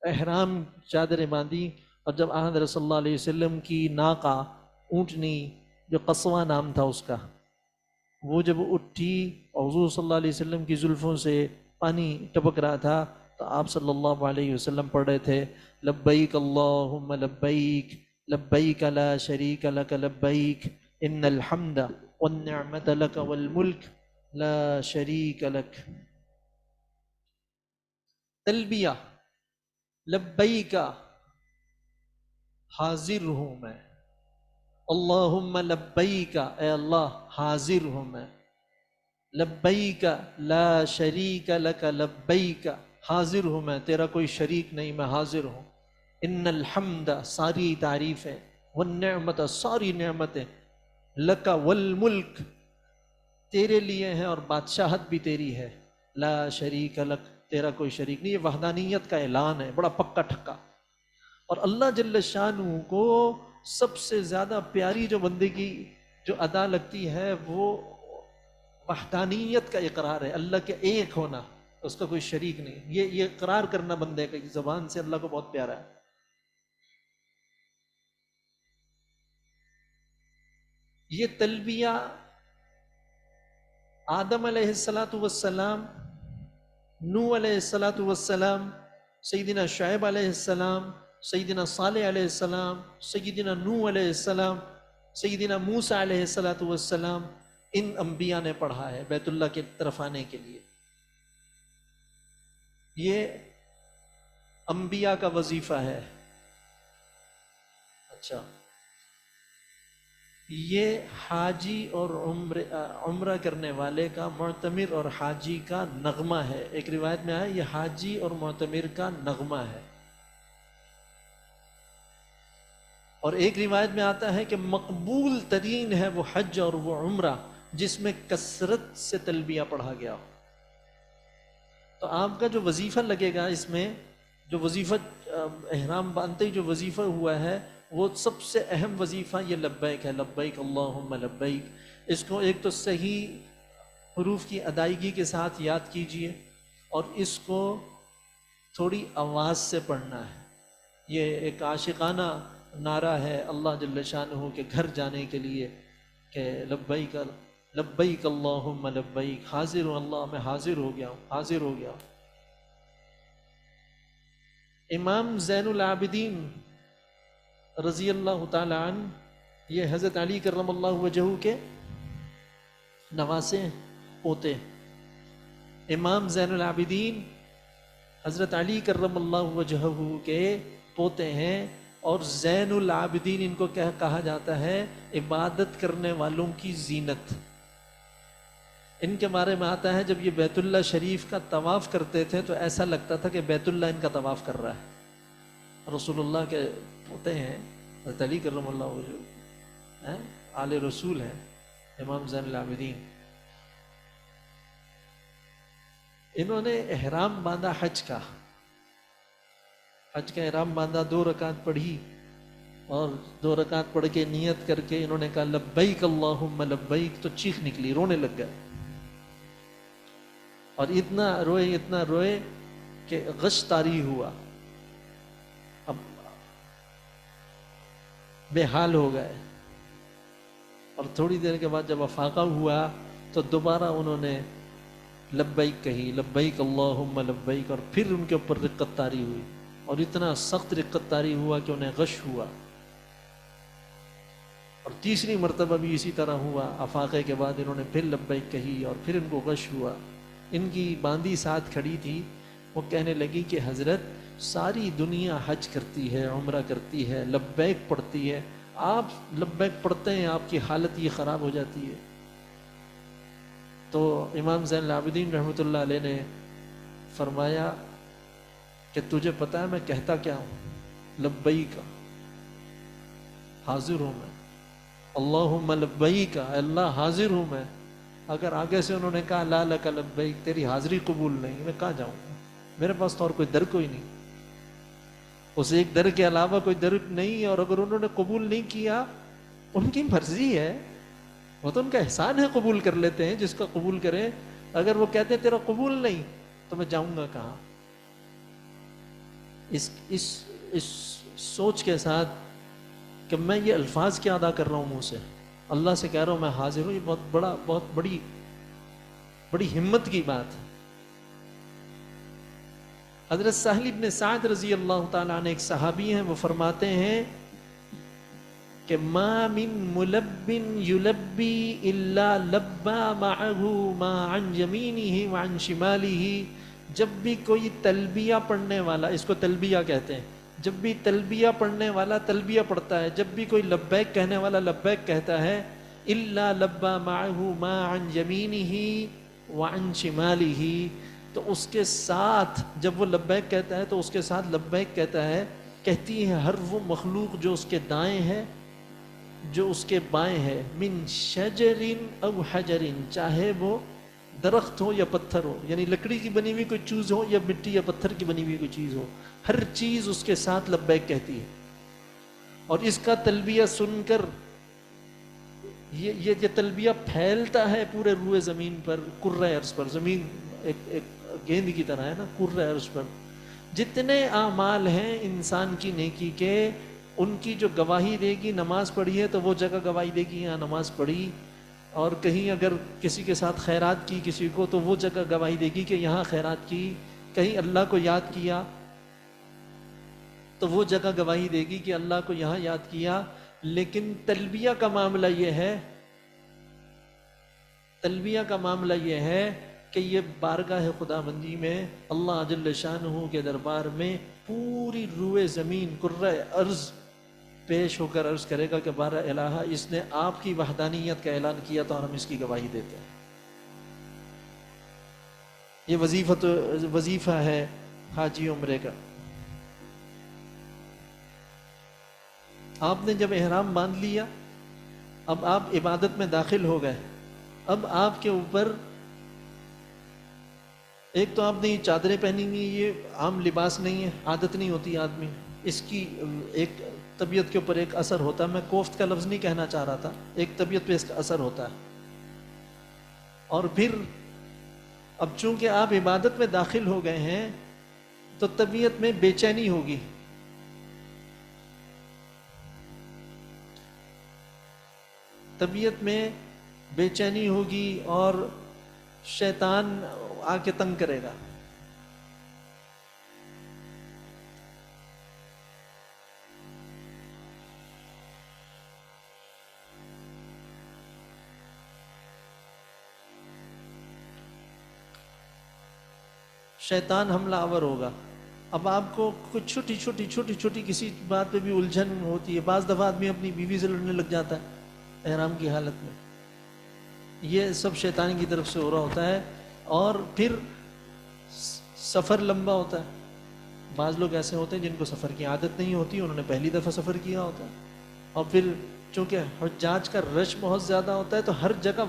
احرام چادریں باندھی، اور جب حضرت صلی اللہ علیہ وسلم کی ناقہ، اونٹنی جو قصوہ نام تھا اس کا، وہ جب اٹھی اور حضور صلی اللہ علیہ وسلم کی زلفوں سے پانی ٹپک رہا تھا تو آپ صلی اللہ علیہ وسلم پڑھ رہے تھے، لبیک اللہم لبیک، لبیک لا شریک لک لبیک، ان الحمد والنعمت لک والملک لا شریک لک. تلبیہ، لبیک حاضر ہوں میں، اللہم لبیک اے اللہ حاضر ہوں میں، لبیک لا شریک لک لبیک حاضر ہوں میں، تیرا کوئی شریک نہیں، میں حاضر ہوں. ان الحمد ساری تعریف ہے، والنعمت ساری نعمتیں، لک والملک تیرے لیے ہیں اور بادشاہت بھی تیری ہے، لا شریک لک تیرا کوئی شریک نہیں. یہ وحدانیت کا اعلان ہے، بڑا پکا ٹھکا. اور اللہ جل شانہ کو سب سے زیادہ پیاری جو بندے کی جو ادا لگتی ہے وہ وحدانیت کا اقرار ہے، اللہ کے ایک ہونا، اس کا کوئی شریک نہیں. یہ اقرار کرنا بندے کی زبان سے اللہ کو بہت پیارا ہے. یہ تلبیہ آدم علیہ السلام، نوح علیہ السلام، سیدنا شعیب علیہ السلام، سیدنا صالح علیہ السلام، سیدنا نوح علیہ السلام، سیدنا موسیٰ علیہ السلام، ان انبیاء نے پڑھا ہے بیت اللہ کی طرف آنے کے لیے. یہ انبیاء کا وظیفہ ہے. اچھا، یہ حاجی اور عمرہ کرنے والے کا، معتمر اور حاجی کا نغمہ ہے. ایک روایت میں آیا یہ حاجی اور معتمر کا نغمہ ہے. اور ایک روایت میں آتا ہے کہ مقبول ترین ہے وہ حج اور وہ عمرہ جس میں کثرت سے تلبیہ پڑھا گیا ہو. تو آپ کا جو وظیفہ لگے گا اس میں، جو وظیفہ احرام باندھتے ہی جو وظیفہ ہوا ہے، وہ سب سے اہم وظیفہ یہ لبیک ہے. لبیک اللہم لبیک. اس کو ایک تو صحیح حروف کی ادائیگی کے ساتھ یاد کیجئے، اور اس کو تھوڑی آواز سے پڑھنا ہے. یہ ایک عاشقانہ نعرہ ہے اللہ جل شانہ کے گھر جانے کے لیے کہ لبیک لبیک اللہم لبیک، حاضر ہوں اللہ، میں حاضر ہو گیا ہوں، حاضر ہو گیا ہوں. امام زین العابدین رضی اللہ تعالی عنہ، یہ حضرت علی کرم اللہ وجہہ کے نواسے پوتے. امام زین العابدین حضرت علی کرم اللہ وجہہ کے پوتے ہیں، اور زین العابدین ان کو کہا جاتا ہے عبادت کرنے والوں کی زینت. ان کے بارے میں آتا ہے جب یہ بیت اللہ شریف کا طواف کرتے تھے تو ایسا لگتا تھا کہ بیت اللہ ان کا طواف کر رہا ہے. رسول اللہ کے پوتے ہیں، حضرت علی کرم اللہ وجہہ آل رسول ہیں امام زین العابدین. انہوں نے احرام باندھا حج کا احرام باندھا، 2 رکعت پڑھی، اور 2 رکعت پڑھ کے نیت کر کے انہوں نے کہا لبیک اللہم لبیک، تو چیخ نکلی، رونے لگ گئے. اور اتنا روئے کہ غش طاری ہوا. اب بے حال ہو گئے. اور تھوڑی دیر کے بعد جب افاقہ ہوا تو دوبارہ انہوں نے لبیک کہی، لبیک اللہم لبیک، اور پھر ان کے اوپر رقت طاری ہوئی، اور اتنا سخت رقت طاری ہوا کہ انہیں غش ہوا. اور تیسری مرتبہ بھی اسی طرح ہوا. افاقے کے بعد انہوں نے پھر لبیک کہی اور پھر ان کو غش ہوا. ان کی باندی ساتھ کھڑی تھی، وہ کہنے لگی کہ حضرت ساری دنیا حج کرتی ہے، عمرہ کرتی ہے، لبیک پڑھتی ہے، آپ لبیک پڑھتے ہیں، آپ کی حالت یہ خراب ہو جاتی ہے. تو امام زین العابدین رحمۃ اللہ علیہ نے فرمایا کہ تجھے پتہ ہے میں کہتا کیا ہوں؟ لبیک، حاضر ہوں میں. اللہم لبیک، اللہ حاضر ہوں میں. اگر آگے سے انہوں نے کہا لا لک لبیک، تیری حاضری قبول نہیں، میں کہاں جاؤں گا؟ میرے پاس تو اور کوئی در کوئی نہیں، اس ایک در کے علاوہ کوئی در نہیں. اور اگر انہوں نے قبول نہیں کیا، ان کی مرضی ہے، وہ تو ان کا احسان ہے، قبول کر لیتے ہیں جس کا قبول کریں. اگر وہ کہتے ہیں تیرا قبول نہیں تو میں جاؤں گا کہاں؟ اس سوچ کے ساتھ کہ میں یہ الفاظ کیا ادا کر رہا ہوں منہ سے، اللہ سے کہہ رہا ہوں میں حاضر ہوں، یہ بہت بڑی ہمت کی بات ہے. حضرت سہل بن سعد رضی اللہ تعالیٰ عنہ ایک صحابی ہیں، وہ فرماتے ہیں کہ ما من ملب یلبی الا لبا معه ما عن یمینہ وعن شمالہ. جب بھی کوئی تلبیہ پڑھنے والا، اس کو تلبیہ کہتے ہیں، جب بھی تلبیہ پڑھنے والا تلبیہ پڑھتا ہے، جب بھی کوئی لبیک کہنے والا لبیک کہتا ہے، الا لبا معه ما عن یمینہ وعن شمالہ، تو اس کے ساتھ جب وہ لبیک کہتا ہے تو اس کے ساتھ لبیک کہتی ہے ہر وہ مخلوق جو اس کے دائیں ہے، جو اس کے بائیں ہے. من شجر او حجر، چاہے وہ درخت ہو یا پتھر ہو، یعنی لکڑی کی بنی ہوئی کوئی چیز ہو یا مٹی یا پتھر کی بنی ہوئی کوئی چیز ہو، ہر چیز اس کے ساتھ لبیک کہتی ہے. اور اس کا تلبیہ سن کر یہ تلبیہ پھیلتا ہے پورے روئے زمین پر، کرۂ ارض پر. زمین ایک گیند کی طرح ہے نا، کرۂ ارض پر جتنے اعمال ہیں انسان کی نیکی کے، ان کی جو گواہی دے گی. نماز پڑھی ہے تو وہ جگہ گواہی دے گی یہاں نماز پڑھی، اور کہیں اگر کسی کے ساتھ خیرات کی کسی کو تو وہ جگہ گواہی دے گی کہ یہاں خیرات کی. کہیں اللہ کو یاد کیا تو وہ جگہ گواہی دے گی کہ اللہ کو یہاں یاد کیا. لیکن تلبیہ کا معاملہ یہ ہے کہ یہ بارگاہ خدا بندی میں اللہ جل شانہ کے دربار میں پوری روئے زمین کرۂ ارض پیش ہو کر عرض کرے گا کہ بارہ الہ اس نے آپ کی وحدانیت کا اعلان کیا تو ہم اس کی گواہی دیتے ہیں۔ یہ وظیفہ ہے حاجی عمرے کا۔ آپ نے جب احرام باندھ لیا، اب آپ عبادت میں داخل ہو گئے، اب آپ کے اوپر ایک تو آپ نے یہ چادریں پہنی ہوئی، یہ عام لباس نہیں ہے، عادت نہیں ہوتی آدمی، اس کی ایک طبیعت کے اوپر ایک اثر ہوتا ہے۔ میں کوفت کا لفظ نہیں کہنا چاہ رہا تھا، ایک طبیعت پہ اس کا اثر ہوتا ہے۔ اور پھر اب چونکہ آپ عبادت میں داخل ہو گئے ہیں تو طبیعت میں بے چینی ہوگی، طبیعت میں بے چینی ہوگی اور شیطان آ کے تنگ کرے گا۔ شیطان حملہ آور ہوگا۔ اب آپ کو کچھ چھوٹی چھوٹی کسی بات پہ بھی الجھن ہوتی ہے۔ بعض دفعہ آدمی اپنی بیوی سے لڑنے لگ جاتا ہے احرام کی حالت میں، یہ سب شیطان کی طرف سے ہو رہا ہوتا ہے۔ اور پھر سفر لمبا ہوتا ہے، بعض لوگ ایسے ہوتے ہیں جن کو سفر کی عادت نہیں ہوتی، انہوں نے پہلی دفعہ سفر کیا ہوتا ہے، اور پھر چونکہ حجاج کا رش بہت زیادہ ہوتا ہے تو ہر جگہ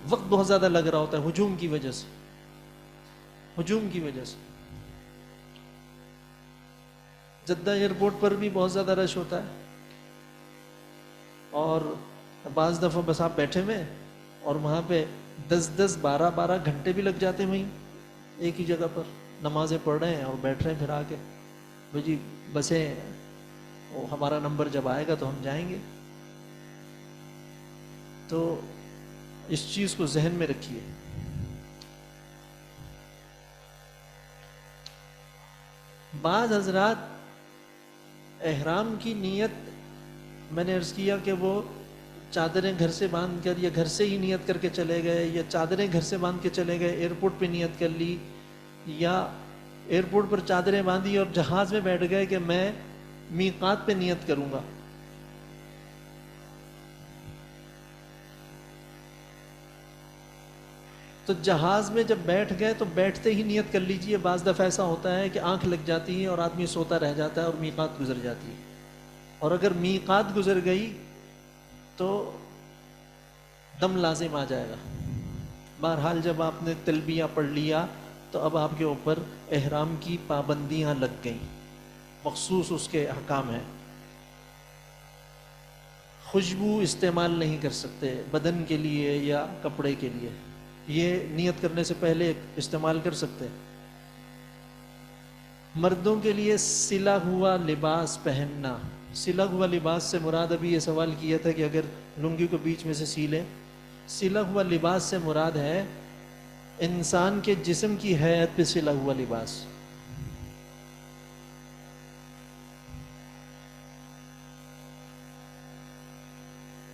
وقت بہت زیادہ لگ رہا ہوتا ہے ہجوم کی وجہ سے، ہجوم کی وجہ سے۔ جدہ ایئرپورٹ پر بھی بہت زیادہ رش ہوتا ہے، اور بعض دفعہ بس آپ بیٹھے ہوئے اور وہاں پہ 10 12 گھنٹے بھی لگ جاتے ہیں وہیں ایک ہی جگہ پر، نمازیں پڑھ رہے ہیں اور بیٹھ رہے ہیں، پھر آ کے بھائی جی بسیں ہمارا نمبر جب آئے گا تو ہم جائیں گے۔ تو اس چیز کو ذہن میں رکھیے۔ بعض حضرات احرام کی نیت، میں نے عرض کیا کہ وہ چادریں گھر سے باندھ کر یا گھر سے ہی نیت کر کے چلے گئے، یا چادریں گھر سے باندھ کے چلے گئے، ایئرپورٹ پہ نیت کر لی، یا ایئرپورٹ پر چادریں باندھی اور جہاز میں بیٹھ گئے کہ میں میقات پہ نیت کروں گا۔ تو جہاز میں جب بیٹھ گئے تو بیٹھتے ہی نیت کر لیجئے۔ بعض دفعہ ایسا ہوتا ہے کہ آنکھ لگ جاتی ہے اور آدمی سوتا رہ جاتا ہے اور میقات گزر جاتی ہے، اور اگر میقات گزر گئی تو دم لازم آ جائے گا۔ بہرحال جب آپ نے تلبیہ پڑھ لیا تو اب آپ کے اوپر احرام کی پابندیاں لگ گئیں، مخصوص اس کے احکام ہیں۔ خوشبو استعمال نہیں کر سکتے بدن کے لیے یا کپڑے کے لیے، یہ نیت کرنے سے پہلے استعمال کر سکتے۔ مردوں کے لیے سلا ہوا لباس پہننا، سلا ہوا لباس سے مراد، ابھی یہ سوال کیا تھا کہ اگر لنگی کو بیچ میں سے سی لیں، سلا ہوا لباس سے مراد ہے انسان کے جسم کی ہیئت پہ سلا ہوا لباس۔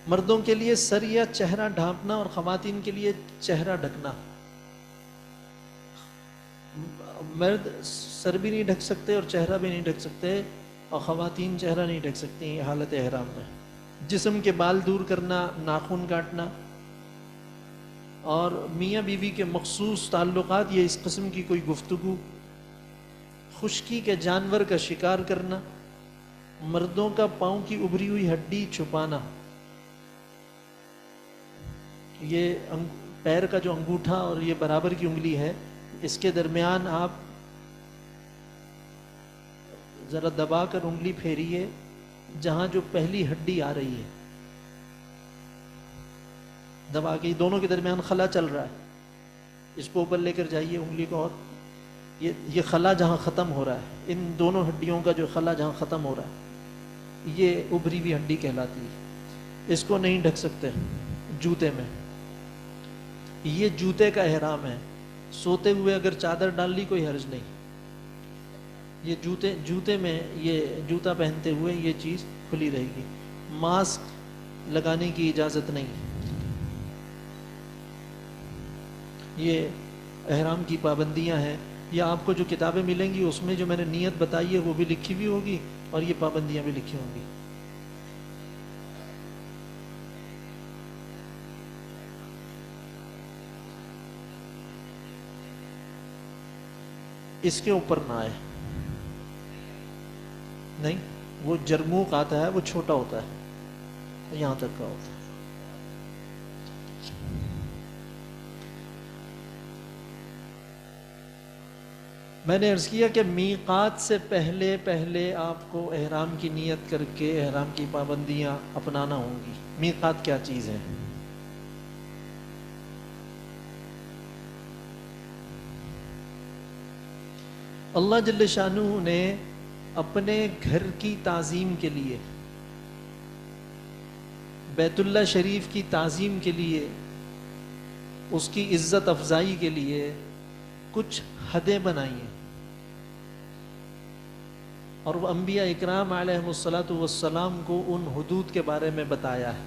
مردوں کے لیے سر یا چہرہ ڈھانپنا اور خواتین کے لیے چہرہ ڈھکنا۔ مرد سر بھی نہیں ڈھک سکتے اور چہرہ بھی نہیں ڈھک سکتے، اور خواتین چہرہ نہیں ڈھک سکتی حالت احرام میں۔ جسم کے بال دور کرنا، ناخن کاٹنا، اور میاں بیوی کے مخصوص تعلقات یا اس قسم کی کوئی گفتگو، خشکی کے جانور کا شکار کرنا، مردوں کا پاؤں کی ابھری ہوئی ہڈی چھپانا، یہ پیر کا جو انگوٹھا اور یہ برابر کی انگلی ہے، اس کے درمیان آپ ذرا دبا کر انگلی پھیریے جہاں جو پہلی ہڈی آ رہی ہے، دبا کے، دونوں کے درمیان خلا چل رہا ہے، اس کو اوپر لے کر جائیے انگلی کو، اور یہ خلا جہاں ختم ہو رہا ہے، ان دونوں ہڈیوں کا جو خلا جہاں ختم ہو رہا ہے، یہ ابھری ہوئی ہڈی کہلاتی ہے۔ اس کو نہیں ڈھک سکتے جوتے میں، یہ جوتے کا احرام ہے۔ سوتے ہوئے اگر چادر ڈال لی کوئی حرج نہیں، یہ جوتے میں، یہ جوتا پہنتے ہوئے یہ چیز کھلی رہے گی۔ ماسک لگانے کی اجازت نہیں، یہ احرام کی پابندیاں ہیں، یا آپ کو جو کتابیں ملیں گی اس میں جو میں نے نیت بتائی ہے وہ بھی لکھی ہوئی ہوگی اور یہ پابندیاں بھی لکھی ہوں گی۔ اس کے اوپر نہ آئے، نہیں، وہ جرموق آتا ہے، وہ چھوٹا ہوتا ہے، یہاں تک کا ہوتا ہے۔ میں نے عرض کیا کہ میقات سے پہلے پہلے آپ کو احرام کی نیت کر کے احرام کی پابندیاں اپنانا ہوں گی۔ میقات کیا چیز ہے؟ اللہ جل شانہ نے اپنے گھر کی تعظیم کے لیے، بیت اللہ شریف کی تعظیم کے لیے، اس کی عزت افزائی کے لیے کچھ حدیں بنائی ہیں، اور وہ انبیاء اکرام علیہم الصلاۃ والسلام کو ان حدود کے بارے میں بتایا ہے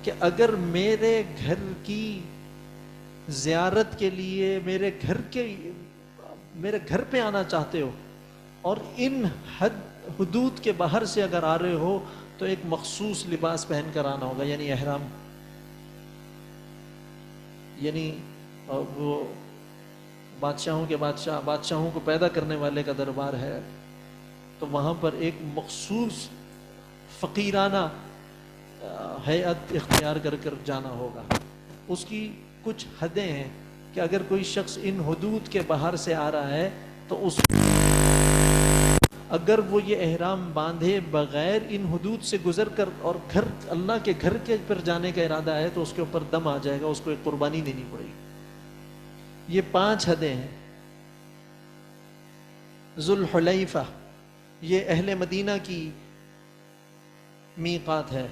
کہ اگر میرے گھر کی زیارت کے لیے میرے گھر پہ آنا چاہتے ہو اور ان حدود کے باہر سے اگر آ رہے ہو تو ایک مخصوص لباس پہن کر آنا ہوگا، یعنی احرام، یعنی وہ بادشاہوں کے بادشاہ، بادشاہوں کو پیدا کرنے والے کا دربار ہے، تو وہاں پر ایک مخصوص فقیرانہ ہیئت اختیار کر کر جانا ہوگا۔ اس کی کچھ حدیں ہیں کہ اگر کوئی شخص ان حدود کے باہر سے آ رہا ہے تو اگر وہ یہ احرام باندھے بغیر ان حدود سے گزر کر اور اللہ کے گھر کے پر جانے کا ارادہ ہے تو اس کے اوپر دم آ جائے گا، اس کو ایک قربانی دینی پڑے گی۔ یہ 5 حدیں ہیں۔ ذوالحلیفہ، یہ اہل مدینہ کی میقات ہے،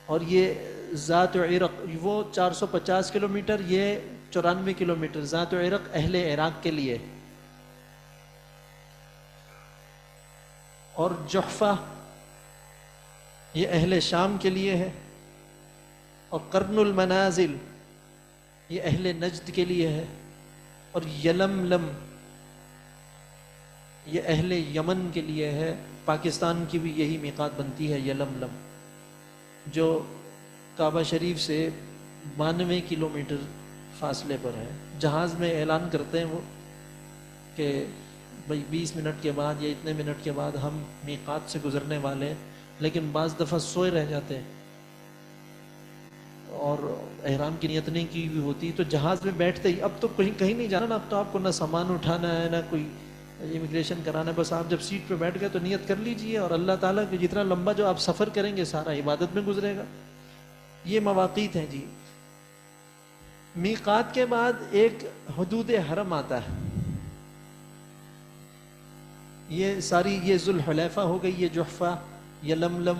اور یہ ذات عرق، وہ 450 کلومیٹر، یہ 94 کلومیٹر۔ ذات عرق اہل عراق کے لیے، اور جحفہ یہ اہل شام کے لیے ہے، اور قرن المنازل یہ اہل نجد کے لیے ہے، اور یلملم یہ اہل یمن کے لیے ہے۔ پاکستان کی بھی یہی میقات بنتی ہے، یلملم، جو کعبہ شریف سے 92 کلومیٹر فاصلے پر ہے۔ جہاز میں اعلان کرتے ہیں وہ کہ بھئی 20 منٹ کے بعد یا اتنے منٹ کے بعد ہم میقات سے گزرنے والے ہیں، لیکن بعض دفعہ سوئے رہ جاتے ہیں اور احرام کی نیت نہیں کی بھی ہوتی، تو جہاز میں بیٹھتے ہی، اب تو کہیں نہیں جانا نا، اب تو آپ کو نہ سامان اٹھانا ہے نہ کوئی امیگریشن کرانا ہے، بس آپ جب سیٹ پہ بیٹھ گئے تو نیت کر لیجئے، اور اللہ تعالیٰ کہ جتنا لمبا جو آپ سفر کریں گے سارا عبادت میں گزرے گا۔ یہ مواقیت ہیں جی۔ میقات کے بعد ایک حدود حرم آتا ہے، یہ ساری، یہ ذوالحلیفہ ہو گئی، یہ جحفہ، یہ لملم،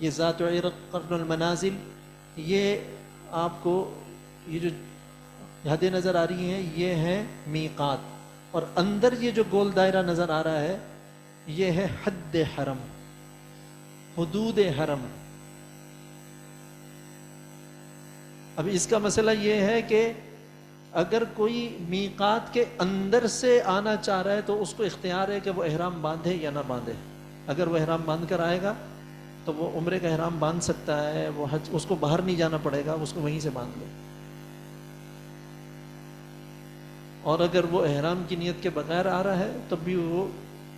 یہ ذات عرق، قرن المنازل، یہ آپ کو یہ جو حدیں نظر آ رہی ہیں یہ ہیں میقات، اور اندر یہ جو گول دائرہ نظر آ رہا ہے یہ ہے حد حرم، حدود حرم۔ اب اس کا مسئلہ یہ ہے کہ اگر کوئی میقات کے اندر سے آنا چاہ رہا ہے تو اس کو اختیار ہے کہ وہ احرام باندھے یا نہ باندھے۔ اگر وہ احرام باندھ کر آئے گا تو وہ عمرے کا احرام باندھ سکتا ہے، وہ حج، اس کو باہر نہیں جانا پڑے گا، اس کو وہیں سے باندھ لے۔ اور اگر وہ احرام کی نیت کے بغیر آ رہا ہے تب بھی وہ،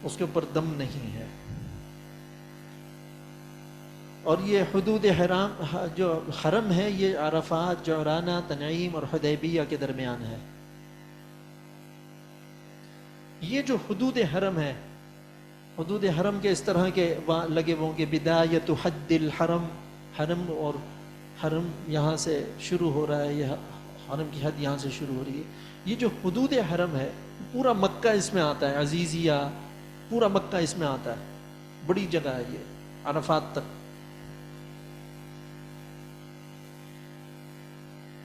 اس کے اوپر دم نہیں ہے۔ اور یہ حدود حرام جو حرم ہے یہ عرفات، جعرانہ، تنعیم اور حدیبیہ کے درمیان ہے۔ یہ جو حدود حرم ہے، حدود حرم کے اس طرح کے وہاں لگے ہوں گے، بدایت حد الحرم، حرم، اور حرم یہاں سے شروع ہو رہا ہے، یہ حرم کی حد یہاں سے شروع ہو رہی ہے۔ یہ جو حدود حرم ہے پورا مکہ اس میں آتا ہے، عزیزیہ پورا مکہ اس میں آتا ہے، بڑی جگہ ہے یہ، عرفات تک۔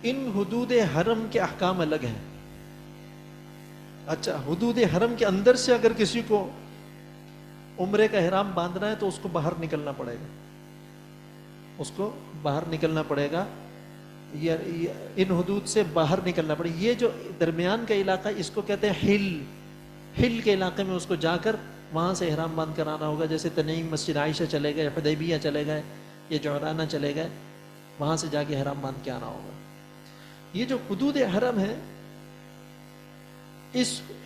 ان حدود حرم کے احکام الگ ہیں۔ اچھا، حدود حرم کے اندر سے اگر کسی کو عمرے کا احرام باندھنا ہے تو اس کو باہر نکلنا پڑے گا، اس کو باہر نکلنا پڑے گا، ان حدود سے باہر نکلنا پڑے. یہ جو درمیان کا علاقہ اس کو کہتے ہیں حل. حل کے علاقے میں اس کو جا کر وہاں سے احرام باندھ کر آنا ہوگا. جیسے تنعیم مسجد عائشہ چلے گئے, حدیبیہ چلے گئے, یا جعرانہ چلے گئے, وہاں سے جا کے احرام باندھ کے آنا ہوگا. یہ جو حدود حرم ہے,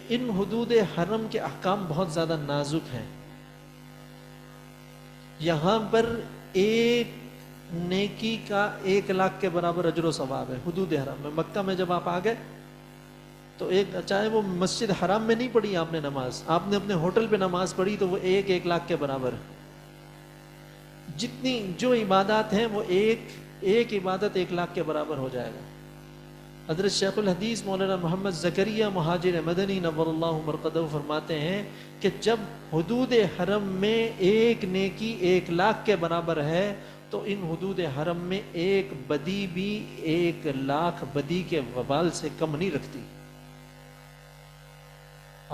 ان حدود حرم کے احکام بہت زیادہ نازک ہیں. یہاں پر ایک نیکی کا 1,00,000 کے برابر اجر و ثواب ہے حدود حرم میں. مکہ میں جب آپ آ گئے تو چاہے وہ مسجد حرام میں نہیں پڑھی آپ نے نماز, آپ نے اپنے ہوٹل پہ نماز پڑھی, تو وہ 1,00,000 کے برابر ہے. جتنی جو عبادات ہیں وہ ایک عبادت 1,00,000 کے برابر ہو جائے گا. حضرت شیخ الحدیث مولانا محمد زکریا مہاجر مدنی نور اللہ مرقدہ فرماتے ہیں کہ جب حدود حرم میں ایک نیکی 1,00,000 کے برابر ہے, تو ان حدود حرم میں ایک بدی بھی 1,00,000 بدی کے وبال سے کم نہیں رکھتی.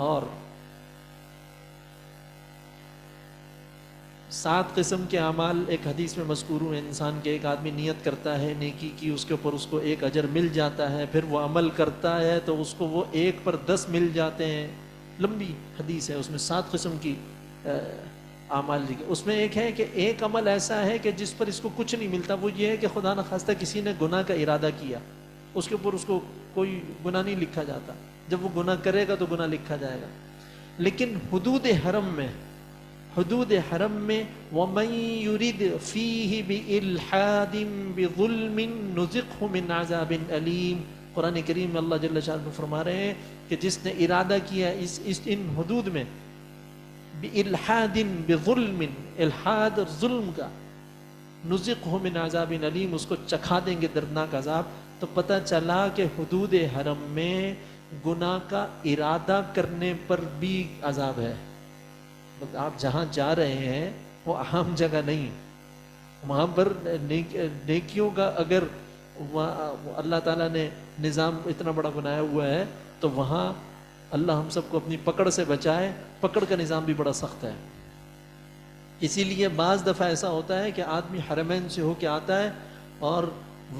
اور 7 قسم کے اعمال ایک حدیث میں مذکور ہوئے انسان کے. ایک آدمی نیت کرتا ہے نیکی کی, اس کے اوپر اس کو 1 اجر مل جاتا ہے, پھر وہ عمل کرتا ہے تو اس کو وہ 1 پر 10 مل جاتے ہیں. لمبی حدیث ہے, اس میں 7 قسم کی اعمال لکھے. اس میں ایک ہے کہ ایک عمل ایسا ہے کہ جس پر اس کو کچھ نہیں ملتا, وہ یہ ہے کہ خدا نخواستہ کسی نے گناہ کا ارادہ کیا, اس کے اوپر اس کو کوئی گناہ نہیں لکھا جاتا. جب وہ گناہ کرے گا تو گناہ لکھا جائے گا. لیکن حدود حرم میں وَمَن يُرِدْ فِيهِ بِإِلْحَادٍ بِظُلْمٍ نُذِقْهُ مِنْ عَذَابٍ أَلِيمٍ. قرآن کریم میں اللہ جل شانہ فرما رہے ہیں کہ جس نے ارادہ کیا ان حدود میں بِإِلْحَادٍ بِظُلْمٍ, الحاد اور ظلم کا, نُذِقْهُ مِنْ عَذَابٍ أَلِيمٍ, اس کو چکھا دیں گے دردناک عذاب. تو پتہ چلا کہ حدود حرم میں گناہ کا ارادہ کرنے پر بھی عذاب ہے. آپ جہاں جا رہے ہیں وہ عام جگہ نہیں, وہاں پر نیکیوں کا اگر اللہ تعالیٰ نے نظام اتنا بڑا بنایا ہوا ہے, تو وہاں اللہ ہم سب کو اپنی پکڑ سے بچائے. پکڑ کا نظام بھی بڑا سخت ہے. اسی لیے بعض دفعہ ایسا ہوتا ہے کہ آدمی حرمین سے ہو کے آتا ہے اور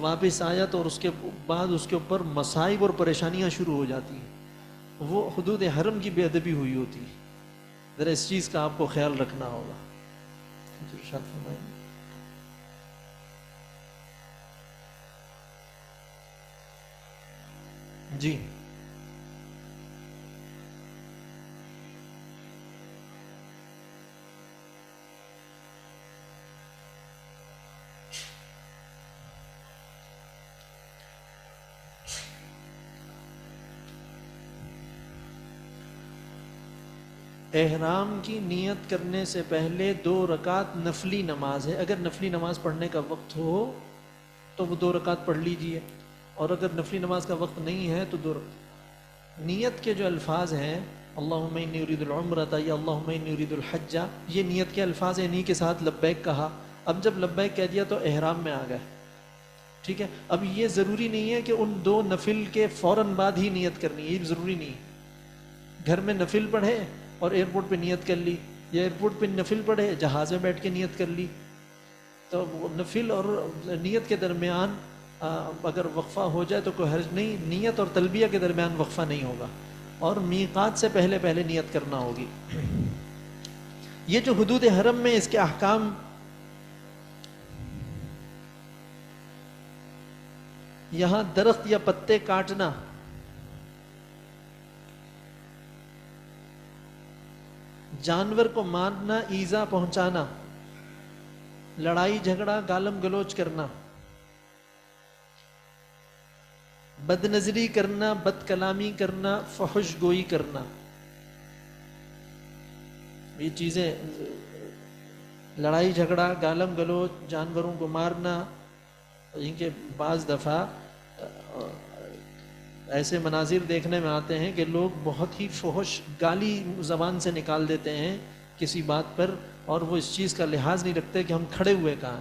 واپس آیا تو اس کے بعد اس کے اوپر مصائب اور پریشانیاں شروع ہو جاتی ہیں. وہ حدود حرم کی بے ادبی ہوئی ہوتی ہے. ذرا اس چیز کا آپ کو خیال رکھنا ہوگا. جی احرام کی نیت کرنے سے پہلے 2 رکعت نفلی نماز ہے. اگر نفلی نماز پڑھنے کا وقت ہو تو وہ 2 رکعت پڑھ لیجئے, اور اگر نفلی نماز کا وقت نہیں ہے تو 2 رکعت. نیت کے جو الفاظ ہیں اللہم انی ارید العمرۃ یا اللہم انی ارید الحج, یہ نیت کے الفاظ ہیں. انہی کے ساتھ لبیک کہا. اب جب لبیک کہہ دیا تو احرام میں آ گئے. ٹھیک ہے, اب یہ ضروری نہیں ہے کہ ان 2 نفل کے فوراً بعد ہی نیت کرنی ہے, یہ ضروری نہیں. گھر میں نفل پڑھے اور ایئرپورٹ پہ نیت کر لی, یا ایئرپورٹ پہ نفل پڑھے جہاز میں بیٹھ کے نیت کر لی, تو نفل اور نیت کے درمیان اگر وقفہ ہو جائے تو کوئی حرج نہیں. نیت اور تلبیہ کے درمیان وقفہ نہیں ہوگا, اور میقات سے پہلے نیت کرنا ہوگی. یہ جو حدود حرم میں اس کے احکام, یہاں درخت یا پتے کاٹنا, جانور کو مارنا, ایذا پہنچانا, لڑائی جھگڑا گالم گلوچ کرنا, بد نظری کرنا, بد کلامی کرنا, فحش گوئی کرنا, یہ چیزیں, لڑائی جھگڑا گالم گلوچ, جانوروں کو مارنا. ان کے بعض دفعہ ایسے مناظر دیکھنے میں آتے ہیں کہ لوگ بہت ہی فحش گالی زبان سے نکال دیتے ہیں کسی بات پر, اور وہ اس چیز کا لحاظ نہیں رکھتے کہ ہم کھڑے ہوئے کہاں.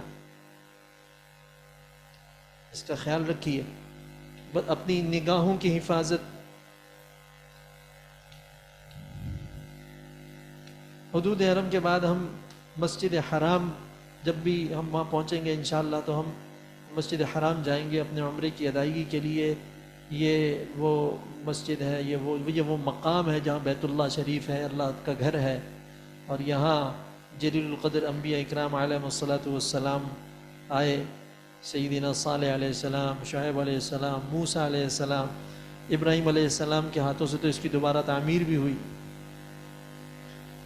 اس کا خیال رکھیے. اپنی نگاہوں کی حفاظت. حدود حرم کے بعد ہم مسجد حرام, جب بھی ہم وہاں پہنچیں گے انشاءاللہ تو ہم مسجد حرام جائیں گے اپنے عمرے کی ادائیگی کے لیے، یہ وہ مسجد ہے، یہ وہ مقام ہے جہاں بیت اللہ شریف ہے، اللہ کا گھر ہے، اور یہاں جلیل القدر انبیاء اکرام علیہم الصلاۃ والسلام آئے، سیدنا صالح علیہ السلام، شعیب علیہ السلام، موسیٰ علیہ السلام، ابراہیم علیہ السلام کے ہاتھوں سے تو اس کی دوبارہ تعمیر بھی ہوئی۔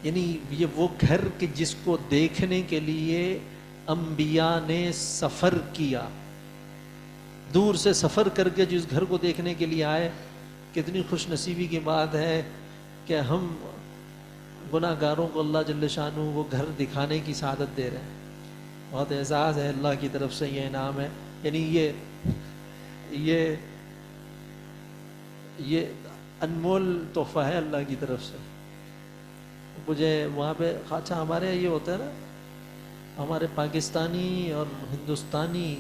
یعنی یہ وہ گھر کہ جس کو دیکھنے کے لیے انبیاء نے سفر کیا، دور سے سفر کر کے جس گھر کو دیکھنے کے لیے آئے۔ کتنی خوش نصیبی کی بات ہے کہ ہم گناہ گاروں کو اللہ جل شانہ وہ گھر دکھانے کی سعادت دے رہے ہیں۔ بہت اعزاز ہے اللہ کی طرف سے، یہ انعام ہے۔ یعنی یہ انمول تحفہ ہے اللہ کی طرف سے۔ مجھے وہاں پہ اچھا ہمارے یہ ہوتا ہے نا، ہمارے پاکستانی اور ہندوستانی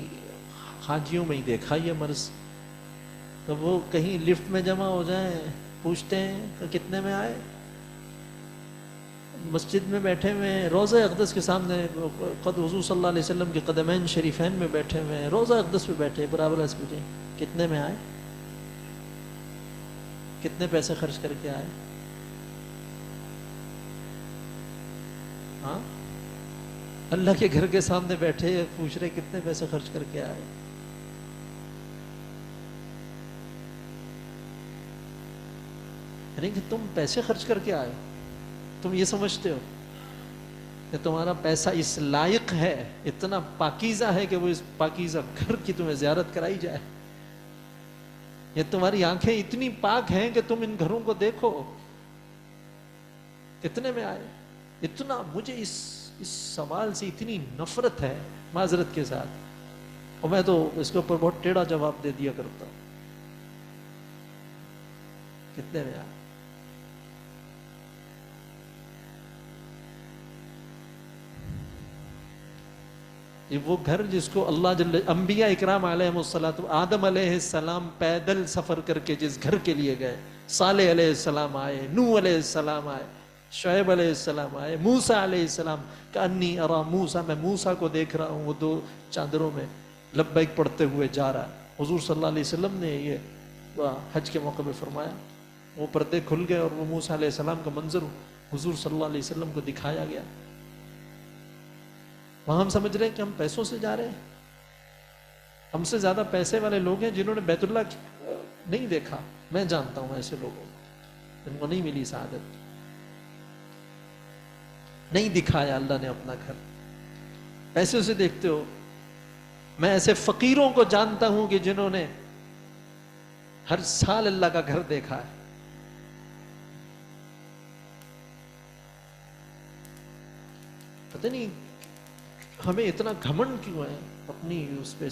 حاجیوں میں ہی دیکھا یہ مرض، تو وہ کہیں لفٹ میں جمع ہو جائیں پوچھتے ہیں کہ کتنے میں آئے، مسجد میں بیٹھے ہوئے ہیں، روضہ اقدس کے سامنے خود حضور صلی اللہ علیہ وسلم کے قدمین شریفین میں بیٹھے ہوئے ہیں، روضہ اقدس پہ بیٹھے، برابر سے پوچھیں کتنے میں آئے، کتنے پیسے خرچ کر کے آئے؟ ہاں، اللہ کے گھر کے سامنے بیٹھے پوچھ رہے کتنے پیسے خرچ کر کے آئے۔ یعنی کہ تم پیسے خرچ کر کے آئے، تم یہ سمجھتے ہو کہ تمہارا پیسہ اس لائق ہے، اتنا پاکیزہ ہے کہ وہ اس پاکیزہ گھر کی تمہیں زیارت کرائی جائے؟ یہ تمہاری آنکھیں اتنی پاک ہیں کہ تم ان گھروں کو دیکھو؟ کتنے میں آئے؟ اتنا مجھے اس سوال سے اتنی نفرت ہے معذرت کے ساتھ، اور میں تو اس کے اوپر بہت ٹیڑھا جواب دے دیا کرتا ہوں۔ کتنے میں آئے؟ یہ وہ گھر جس کو اللہ جل انبیاء اکرام علیہم الصلوۃ، آدم علیہ السلام پیدل سفر کر کے جس گھر کے لیے گئے، صالح علیہ السلام آئے، نوح علیہ السلام آئے، شعیب علیہ السلام آئے، موسیٰ علیہ السلام، کأنی ارا موسیٰ، میں موسیٰ کو دیکھ رہا ہوں، وہ دو چادروں میں لبیک پڑھتے ہوئے جا رہا ہے۔ حضور صلی اللہ علیہ وسلم نے یہ حج کے موقع پہ فرمایا، وہ پردے کھل گئے اور وہ موسیٰ علیہ السلام کا منظر حضور صلی اللہ علیہ وسلم کو دکھایا گیا۔ وہاں ہم سمجھ رہے ہیں کہ ہم پیسوں سے جا رہے ہیں۔ ہم سے زیادہ پیسے والے لوگ ہیں جنہوں نے بیت اللہ نہیں دیکھا، میں جانتا ہوں ایسے لوگوں کو جن کو نہیں ملی سعادت، نہیں دکھایا اللہ نے اپنا گھر، پیسوں سے دیکھتے ہو۔ میں ایسے فقیروں کو جانتا ہوں کہ جنہوں نے ہر سال اللہ کا گھر دیکھا ہے۔ پتہ نہیں ہمیں اتنا گھمنڈ کیوں ہے اپنی اس پہ،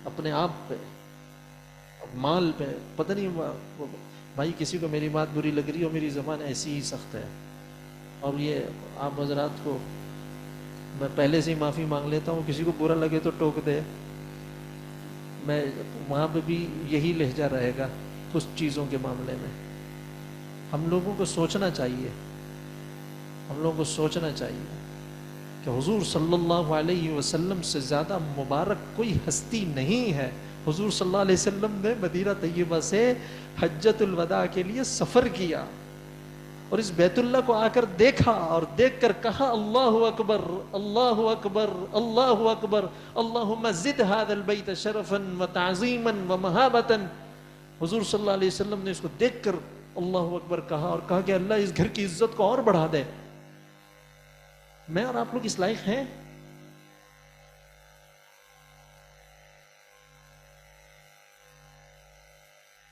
اپنے آپ پہ، مال پہ۔ پتہ نہیں بھائی کسی کو میری بات بری لگ رہی ہو، میری زبان ایسی ہی سخت ہے، اور یہ آپ حضرات کو میں پہلے سے ہی معافی مانگ لیتا ہوں، کسی کو برا لگے تو ٹوک دے، میں وہاں پہ بھی یہی لہجہ رہے گا کچھ چیزوں کے معاملے میں۔ ہم لوگوں کو سوچنا چاہیے، ہم لوگوں کو سوچنا چاہیے کہ حضور صلی اللہ علیہ وسلم سے زیادہ مبارک کوئی ہستی نہیں ہے۔ حضور صلی اللہ علیہ وسلم نے مدینہ طیبہ سے حجۃ الوداع کے لیے سفر کیا، اور اس بیت اللہ کو آ کر دیکھا، اور دیکھ کر کہا اللہ اکبر اللہ اکبر اللہ اکبر، اللہم زد ھذا البیت شرفا وتعظیما ومہابۃ۔ حضور صلی اللہ علیہ وسلم نے اس کو دیکھ کر اللہ اکبر کہا، اور کہا کہ اللہ اس گھر کی عزت کو اور بڑھا دے۔ میں اور آپ لوگ اس لائق ہیں؟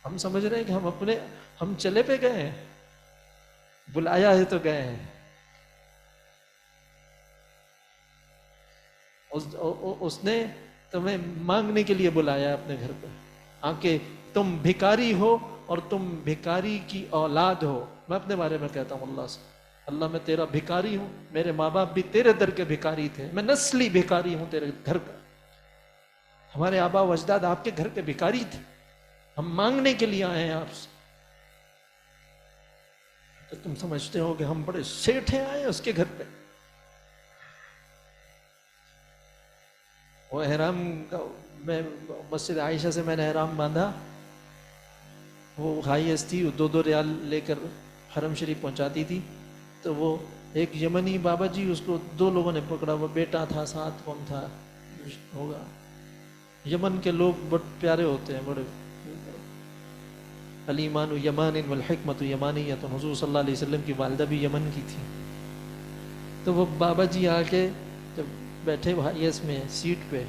ہم سمجھ رہے ہیں کہ ہم چلے پہ گئے ہیں، بلایا ہے تو گئے ہیں۔ اس نے تمہیں مانگنے کے لیے بلایا اپنے گھر پہ، کہ تم بھکاری ہو اور تم بھکاری کی اولاد ہو۔ میں اپنے بارے میں کہتا ہوں اللہ سے، اللہ میں تیرا بھکاری ہوں، میرے ماں باپ بھی تیرے در کے بھکاری تھے، میں نسلی بھکاری ہوں تیرے گھر کا، ہمارے آبا و اجداد آپ کے گھر کے بھکاری تھے، ہم مانگنے کے لیے آئے ہیں آپ سے۔ تو تم سمجھتے ہو کہ ہم بڑے سیٹھے آئے ہیں اس کے گھر پہ؟ وہ احرام کا میں مسجد عائشہ سے میں نے احرام باندھا، وہ بھائی تھی، وہ 2 2 ریال لے کر حرم شریف پہنچاتی تھی، تو وہ ایک یمنی بابا جی، اس کو 2 لوگوں نے پکڑا، وہ بیٹا تھا ساتھ، کون تھا ہوگا۔ یمن کے لوگ بڑے پیارے ہوتے ہیں، بڑے الایمان یمان والحکمت یمانیت، حضور صلی اللہ علیہ وسلم کی والدہ بھی یمن کی تھی۔ تو وہ بابا جی آ کے جب بیٹھے اس میں سیٹ پہ،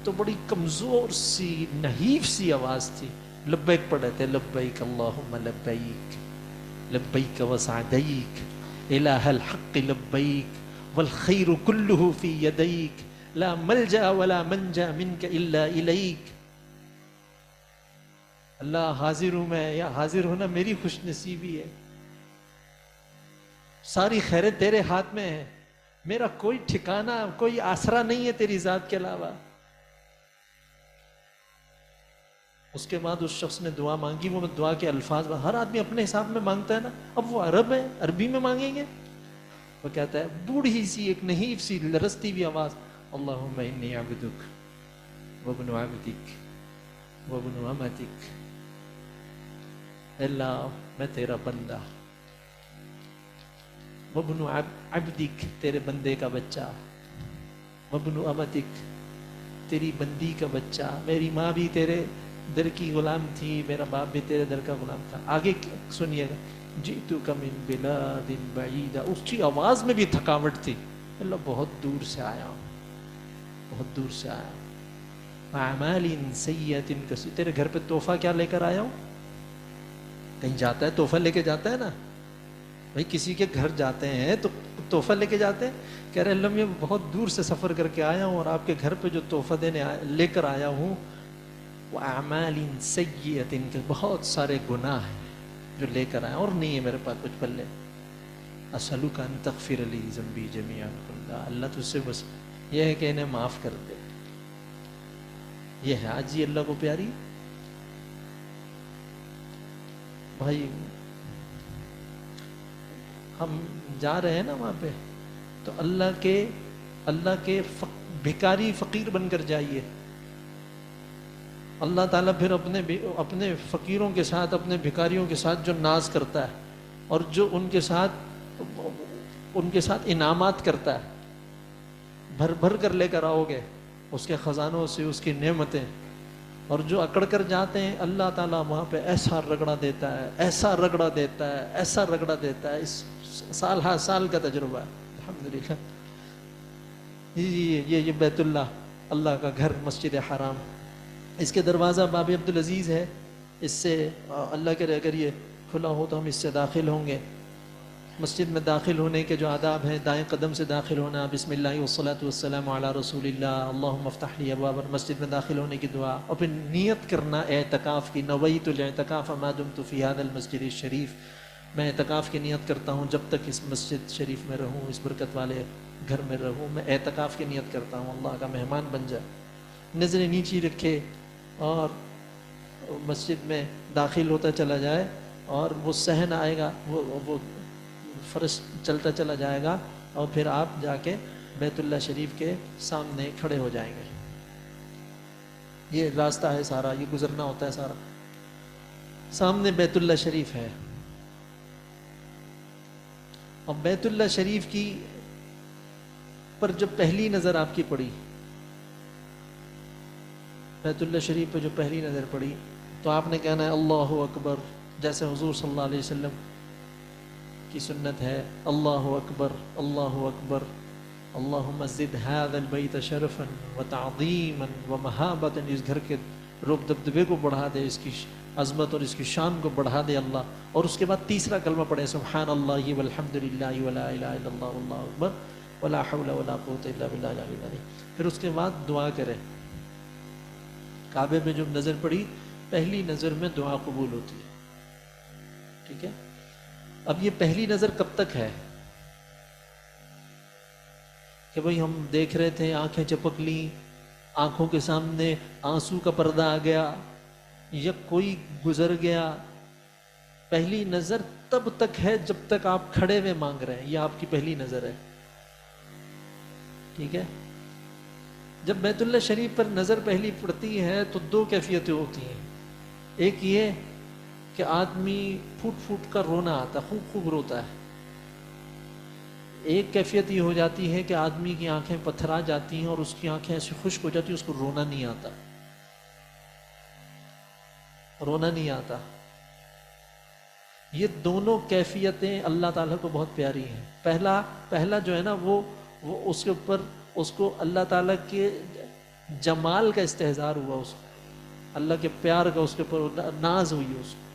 تو بڑی کمزور سی نحیف سی آواز تھی، لبیک پڑھے تھے، لبیک اللہم لبیک، لبیک وسعدیک، الہ الحق لبیک والخیر کلہ فی یدیک، لا ملجا ولا منجا منک الا الیک۔ اللہ حاضر ہوں میں، یا حاضر ہونا میری خوش نصیبی ہے، ساری خیریں تیرے ہاتھ میں ہے، میرا کوئی ٹھکانہ، کوئی آسرا نہیں ہے تیری ذات کے علاوہ۔ اس کے بعد اس شخص نے دعا مانگی، وہ دعا کے الفاظ ہر آدمی اپنے حساب میں مانگتا ہے نا، اب وہ عرب ہے، عربی میں مانگیں گے۔ وہ کہتا ہے بوڑھی سی ایک نحیف سی لرزتی ہوئی آواز، اللہم انی عبدک وابن عبدک وابن امتک، اللہ میں تیرا بندہ، وابن عبدک تیرے بندے کا بچہ، وابن امتک تیری بندی کا بچہ، میری ماں بھی تیرے در کی غلام تھی، میرا باپ بھی تیرے در کا غلام تھا۔ آگے سنیے گا، جئتک من بلاد بعیدہ، اس کی آواز میں بھی تھکاوٹ تھی، اللہ بہت دور سے آیا ہوں، بہت دور سے آیا ہوں، اعمال سیئۃ کثیر، تیرے گھر پہ تحفہ کیا لے کر آیا ہوں؟ کہیں جاتا ہے تحفہ لے کے جاتا ہے نا بھائی، کسی کے گھر جاتے ہیں تو تحفہ لے کے جاتے ہیں، کہہ رہے اللہ میں بہت دور سے سفر کر کے آیا ہوں اور آپ کے گھر پہ جو تحفہ دینے لے کر آیا ہوں، وَأَعْمَالٍ سَيِّئَةٍ، کہ بہت سارے گناہ ہیں جو لے کر آیا، اور نہیں ہے میرے پاس کچھ پلے، أَسْأَلُكَ أَن تَغْفِرَ لِي ذَنْبِي جَمِيعًا، اللہ تجھ سے بس یہ ہے کہ انہیں معاف کر دے، یہ ہے آج ہی اللہ کو پیاری۔ بھائی ہم جا رہے ہیں نا وہاں پہ، تو اللہ کے بھکاری فقیر بن کر جائیے، اللہ تعالیٰ پھر اپنے فقیروں کے ساتھ، اپنے بھکاریوں کے ساتھ جو ناز کرتا ہے اور جو ان کے ساتھ انعامات کرتا ہے، بھر بھر کر لے کر آؤ گے اس کے خزانوں سے، اس کی نعمتیں، اور جو اکڑ کر جاتے ہیں اللہ تعالیٰ وہاں پہ ایسا رگڑا دیتا ہے، ایسا رگڑا دیتا ہے، ایسا رگڑا دیتا ہے، اس سال ہر سال کا تجربہ ہے الحمدللہ۔ یہ بیت اللہ، اللہ کا گھر، مسجد حرام، اس کے دروازہ باب عبدالعزیز ہے، اس سے اللہ کرے اگر یہ کھلا ہو تو ہم اس سے داخل ہوں گے۔ مسجد میں داخل ہونے کے جو آداب ہیں، دائیں قدم سے داخل ہونا، بسم اللہ والصلاۃ والسلام علی رسول اللہ، اللہم افتح لی ابواب، مسجد میں داخل ہونے کی دعا، اور پھر نیت کرنا اعتکاف کی، نویت الاعتکاف ما دمت فی ھذا المسجد الشریف، میں اعتکاف کی نیت کرتا ہوں جب تک اس مسجد شریف میں رہوں، اس برکت والے گھر میں رہوں، میں اعتکاف کی نیت کرتا ہوں، اللہ کا مہمان بن جائے۔ نظریں نیچی رکھے اور مسجد میں داخل ہوتا چلا جائے، اور وہ صحن آئے گا، وہ فرش چلتا چلا جائے گا، اور پھر آپ جا کے بیت اللہ شریف کے سامنے کھڑے ہو جائیں گے۔ یہ راستہ ہے سارا، یہ گزرنا ہوتا ہے سارا، سامنے بیت اللہ شریف ہے۔ اور بیت اللہ شریف کی پر جب پہلی نظر آپ کی پڑی، بیت اللہ شریف پہ جو پہلی نظر پڑی، تو آپ نے کہنا ہے اللہ اکبر، جیسے حضور صلی اللہ علیہ وسلم کی سنت ہے، اللہ اکبر اللہ اکبر، اللہم زد ھذا البیت شرفا وتعظیما ومہابۃ، اس گھر کے رب دبدبے کو بڑھا دے، اس کی عظمت اور اس کی شان کو بڑھا دے اللہ۔ اور اس کے بعد تیسرا کلمہ پڑھے، سبحان اللہ والحمد للہ ولا الہ الا اللہ واللہ اکبر ولا حول ولا قوۃ الا باللہ العلی العظیم۔ پھر اس کے بعد دعا کرے۔ کعبے میں جب نظر پڑی، پہلی نظر میں دعا قبول ہوتی ہے، ٹھیک ہے؟ اب یہ پہلی نظر کب تک ہے کہ بھئی ہم دیکھ رہے تھے، آنکھیں چپک لیں، آنکھوں کے سامنے آنسو کا پردہ آ گیا، یا کوئی گزر گیا؟ پہلی نظر تب تک ہے جب تک آپ کھڑے ہوئے مانگ رہے ہیں، یہ آپ کی پہلی نظر ہے، ٹھیک ہے؟ جب بیت اللہ شریف پر نظر پہلی پڑتی ہے تو دو کیفیتیں ہوتی ہیں. ایک یہ کہ آدمی پھوٹ پھوٹ کر رونا آتا، خوب خوب روتا ہے. ایک کیفیت یہ ہو جاتی ہے کہ آدمی کی آنکھیں پتھرا جاتی ہیں اور اس کی آنکھیں ایسی خشک ہو جاتی ہیں، اس کو رونا نہیں آتا، رونا نہیں آتا. یہ دونوں کیفیتیں اللہ تعالیٰ کو بہت پیاری ہیں. پہلا جو ہے نا وہ اس کے اوپر اس کو اللہ تعالیٰ کے جمال کا استحضار ہوا، اس کو اللہ کے پیار کا اس کے اوپر ناز ہوئی اس کو.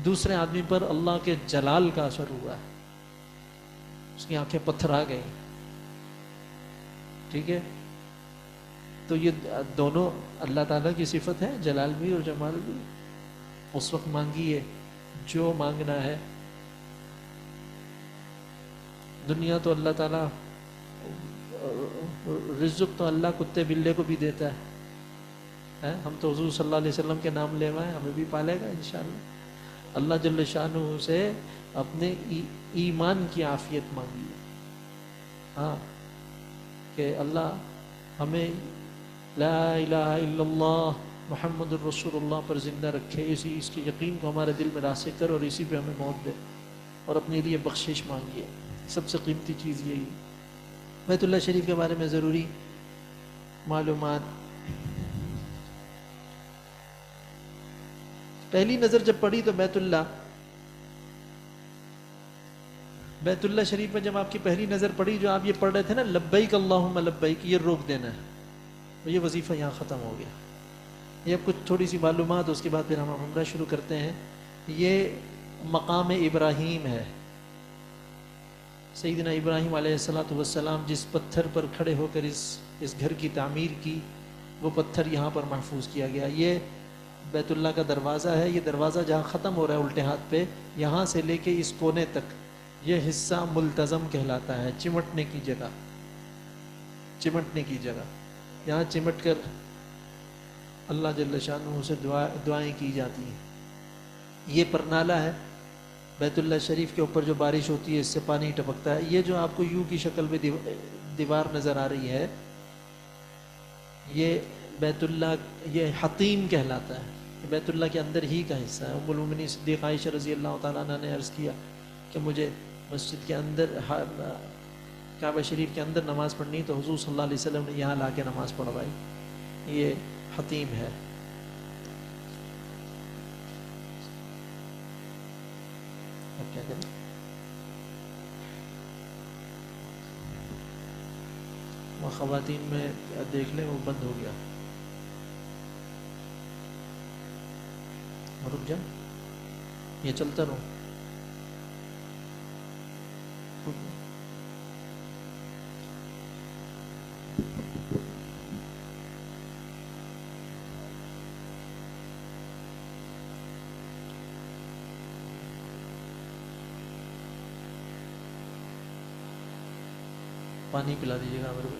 دوسرے آدمی پر اللہ کے جلال کا اثر ہوا ہے، اس کی آنکھیں پتھر آ گئی. ٹھیک ہے، تو یہ دونوں اللہ تعالیٰ کی صفت ہے، جلال بھی اور جمال بھی. اس وقت مانگیے جو مانگنا ہے. دنیا تو اللہ تعالیٰ، رزق تو اللہ کتے بلے کو بھی دیتا ہے. ہم تو حضور صلی اللہ علیہ وسلم کے نام لیوائیں، ہمیں بھی پالے گا انشاءاللہ. اللہ جل شانہ سے اپنے ایمان کی عافیت مانگیے. ہاں، کہ اللہ ہمیں لا الہ الا اللہ محمد الرسول اللہ پر زندہ رکھے، اس کے یقین کو ہمارے دل میں راسخ کر اور اسی پہ ہمیں موت دے. اور اپنے لیے بخشش مانگیے، سب سے قیمتی چیز یہی. بیت اللہ شریف کے بارے میں ضروری معلومات. پہلی نظر جب پڑی تو بیت اللہ شریف میں جب آپ کی پہلی نظر پڑی، جو آپ یہ پڑھ رہے تھے نا لبیک اللہم لبیک، یہ روک دینا ہے. یہ وظیفہ یہاں ختم ہو گیا. یہ کچھ تھوڑی سی معلومات، اس کے بعد پھر ہم عمرہ شروع کرتے ہیں. یہ مقام ابراہیم ہے. سیدنا ابراہیم علیہ السلام جس پتھر پر کھڑے ہو کر اس گھر کی تعمیر کی، وہ پتھر یہاں پر محفوظ کیا گیا. یہ بیت اللہ کا دروازہ ہے. یہ دروازہ جہاں ختم ہو رہا ہے الٹے ہاتھ پہ، یہاں سے لے کے اس کونے تک یہ حصہ ملتزم کہلاتا ہے، چمٹنے کی جگہ. چمٹنے کی جگہ، یہاں چمٹ کر اللہ جل شانہ سے دعائیں کی جاتی ہیں. یہ پرنالہ ہے بیت اللہ شریف کے اوپر، جو بارش ہوتی ہے اس سے پانی ٹپکتا ہے. یہ جو آپ کو یو کی شکل میں دیوار نظر آ رہی ہے، یہ بیت اللہ، یہ حطیم کہلاتا ہے. بیت اللہ کے اندر ہی کا حصہ ہے. ام المؤمنین صدیقہ عائشہ رضی اللہ تعالیٰ عنہ نے عرض کیا کہ مجھے مسجد کے اندر، کعبہ شریف کے اندر نماز پڑھنی، تو حضور صلی اللہ علیہ وسلم نے یہاں لا کے نماز پڑھوائی. یہ حطیم ہے. اب کیا کریں؟ وہ خواتین میں دیکھ لیں، وہ بند ہو گیا. رک جا، یہ چلتا رہو. پانی پلا دیجیے گا میرے کو،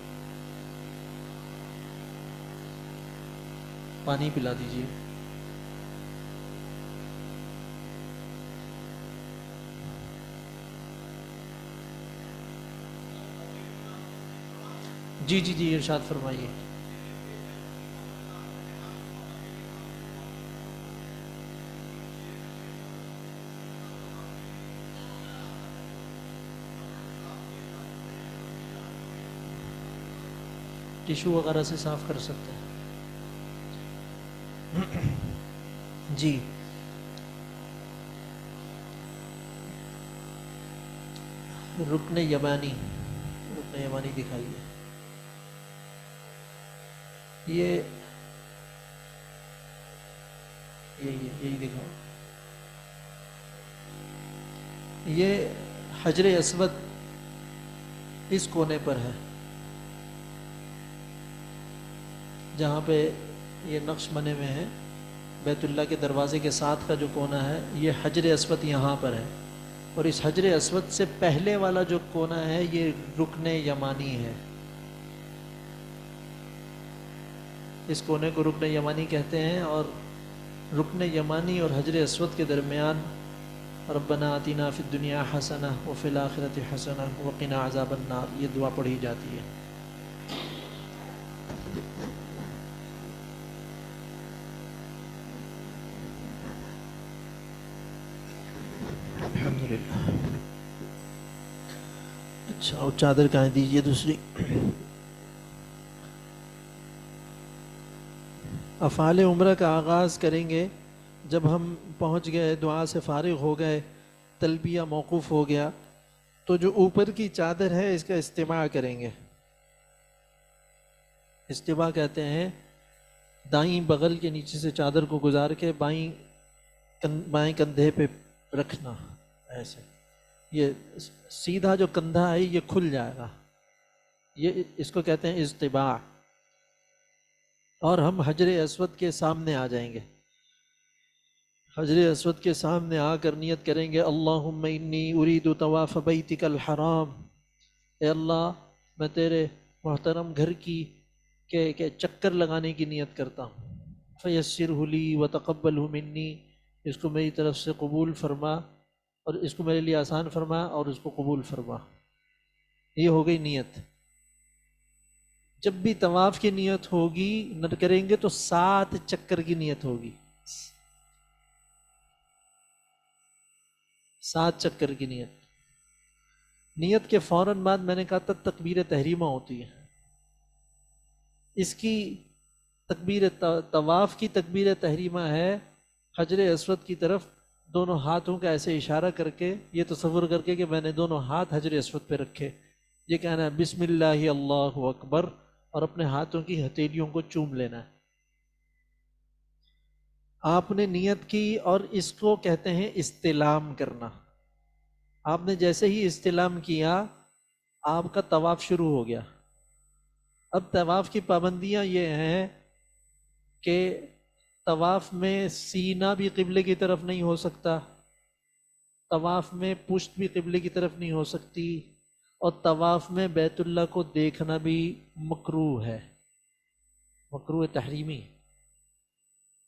پانی پلا دیجیے. جی جی جی، ارشاد فرمائیے. ٹیشو وغیرہ سے صاف کر سکتے ہیں. جی، رکن یمانی، رکن یمانی دکھائیے. یہ یہی دکھاؤ. یہ حجر اسود اس کونے پر ہے، جہاں پہ یہ نقش بنے ہوئے ہیں. بیت اللہ کے دروازے کے ساتھ کا جو کونا ہے، یہ حجر اسود یہاں پر ہے. اور اس حجر اسود سے پہلے والا جو کونا ہے، یہ رکن یمانی ہے. اس کونے کو رکن یمانی کہتے ہیں. اور رکن یمانی اور حجر اسود کے درمیان ربنا آتنا فی الدنیا حسنہ وفی الآخرۃ حسنہ وقنا عذاب النار، یہ دعا پڑھی جاتی ہے. الحمدللہ. اچھا، اور چادر کہاں دیجیے دوسری. افعال عمرہ کا آغاز کریں گے جب ہم پہنچ گئے، دعا سے فارغ ہو گئے، تلبیہ موقوف ہو گیا، تو جو اوپر کی چادر ہے اس کا استماع کریں گے. استماع کہتے ہیں دائیں بغل کے نیچے سے چادر کو گزار کے بائیں کندھے پہ رکھنا. ایسے یہ سیدھا جو کندھا ہے یہ کھل جائے گا، یہ اس کو کہتے ہیں استباع. اور ہم حجر اسود کے سامنے آ جائیں گے. حجر اسود کے سامنے آ کر نیت کریں گے اللہم انی ارید طواف بیتک الحرام. اے اللہ میں تیرے محترم گھر کی کہ چکر لگانے کی نیت کرتا ہوں. فیسرہ لی وتقبلہ منی، اس کو میری طرف سے قبول فرما اور اس کو میرے لیے آسان فرما اور اس کو قبول فرما. یہ ہو گئی نیت. جب بھی طواف کی نیت ہوگی نہ کریں گے تو 7 چکر کی نیت ہوگی. 7 چکر کی نیت. نیت کے فوراً بعد میں نے کہا تھا تکبیر تحریمہ ہوتی ہے. اس کی تکبیر طواف کی تکبیر تحریمہ ہے حجر اسود کی طرف دونوں ہاتھوں کا ایسے اشارہ کر کے، یہ تصور کر کے کہ میں نے دونوں ہاتھ حجر اسود پہ رکھے، یہ کہنا ہے بسم اللہ اللہ اکبر، اور اپنے ہاتھوں کی ہتھیلیوں کو چوم لینا ہے. آپ نے نیت کی اور اس کو کہتے ہیں استلام کرنا. آپ نے جیسے ہی استلام کیا آپ کا طواف شروع ہو گیا. اب طواف کی پابندیاں یہ ہیں کہ طواف میں سینہ بھی قبلے کی طرف نہیں ہو سکتا، طواف میں پشت بھی قبلے کی طرف نہیں ہو سکتی، اور طواف میں بیت اللہ کو دیکھنا بھی مکروہ ہے، مکروہ تحریمی.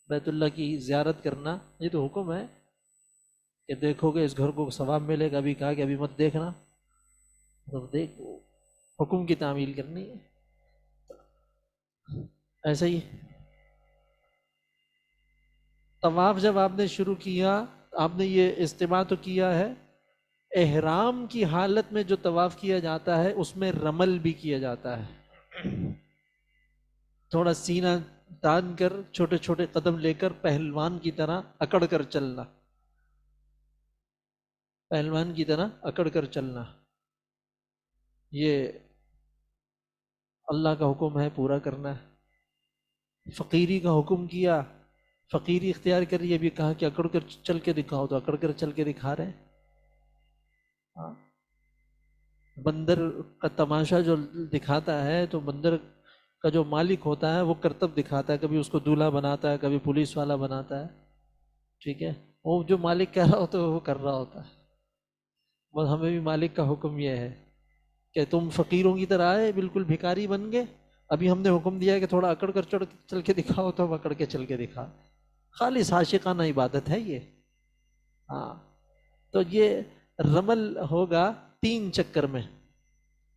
بیت اللہ کی زیارت کرنا یہ تو حکم ہے کہ دیکھو گے اس گھر کو ثواب ملے گا. ابھی کہا کہ ابھی مت دیکھنا، تو دیکھو حکم کی تعمیل کرنی ہے. ایسا ہی طواف جب آپ نے شروع کیا، آپ نے یہ استماع تو کیا ہے. احرام کی حالت میں جو طواف کیا جاتا ہے اس میں رمل بھی کیا جاتا ہے. تھوڑا سینہ تان کر چھوٹے چھوٹے قدم لے کر پہلوان کی طرح اکڑ کر چلنا، پہلوان کی طرح اکڑ کر چلنا. یہ اللہ کا حکم ہے، پورا کرنا ہے. فقیری کا حکم کیا، فقیری اختیار کر، یہ بھی کہا کہ اکڑ کر چل کے دکھاؤ، تو اکڑ کر چل کے دکھا رہے ہیں. بندر کا تماشا جو دکھاتا ہے تو بندر کا جو مالک ہوتا ہے وہ کرتب دکھاتا ہے، کبھی اس کو دولہا بناتا ہے، کبھی پولیس والا بناتا ہے. ٹھیک ہے، وہ جو مالک کہہ رہا ہوتا ہے وہ کر رہا ہوتا ہے. بس ہمیں بھی مالک کا حکم یہ ہے کہ تم فقیروں کی طرح آئے بالکل بھکاری بن گئے، ابھی ہم نے حکم دیا ہے کہ تھوڑا اکڑ کر چل کے دکھاؤ، تو ہم اکڑ کے چل کے دکھا. خالص عاشقانہ عبادت ہے یہ. ہاں، تو یہ رمل ہوگا 3 چکر میں،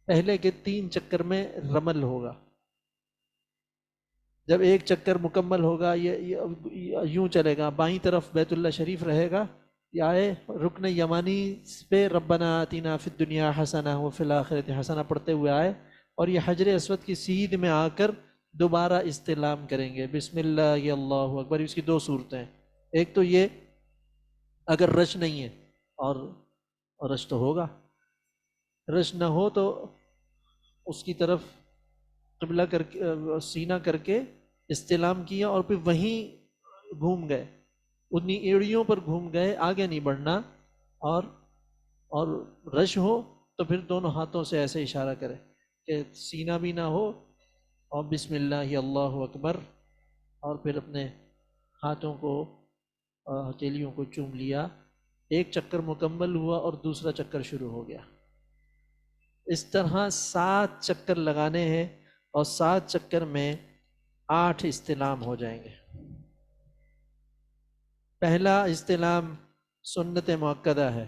پہلے کے 3 چکر میں رمل ہوگا. جب ایک چکر مکمل ہوگا یہ یوں چلے گا، بائیں طرف بیت اللہ شریف رہے گا، یہ آئے رکن یمانی پہ ربنا آتینا فی الدنیا حسنہ وفی الآخرۃ حسنہ پڑھتے ہوئے آئے، اور یہ حجر اسود کی سیدھ میں آ کر دوبارہ استلام کریں گے بسم اللہ اللہ اکبر. اس کی 2 صورتیں ہیں، ایک تو یہ اگر رش نہیں ہے، اور رش تو ہوگا، رش نہ ہو تو اس کی طرف قبلہ کر کے سینہ کر کے استلام کیا اور پھر وہیں گھوم گئے، انہی ایڑیوں پر گھوم گئے، آگے نہیں بڑھنا. اور رش ہو تو پھر دونوں ہاتھوں سے ایسے اشارہ کرے کہ سینہ بھی نہ ہو، اور بسم اللہ اللہ اکبر، اور پھر اپنے ہاتھوں کو ہتھیلیوں کو چوم لیا. ایک چکر مکمل ہوا اور دوسرا چکر شروع ہو گیا. اس طرح 7 چکر لگانے ہیں، اور 7 چکر میں 8 استلام ہو جائیں گے. پہلا استلام سنت مؤکدہ ہے.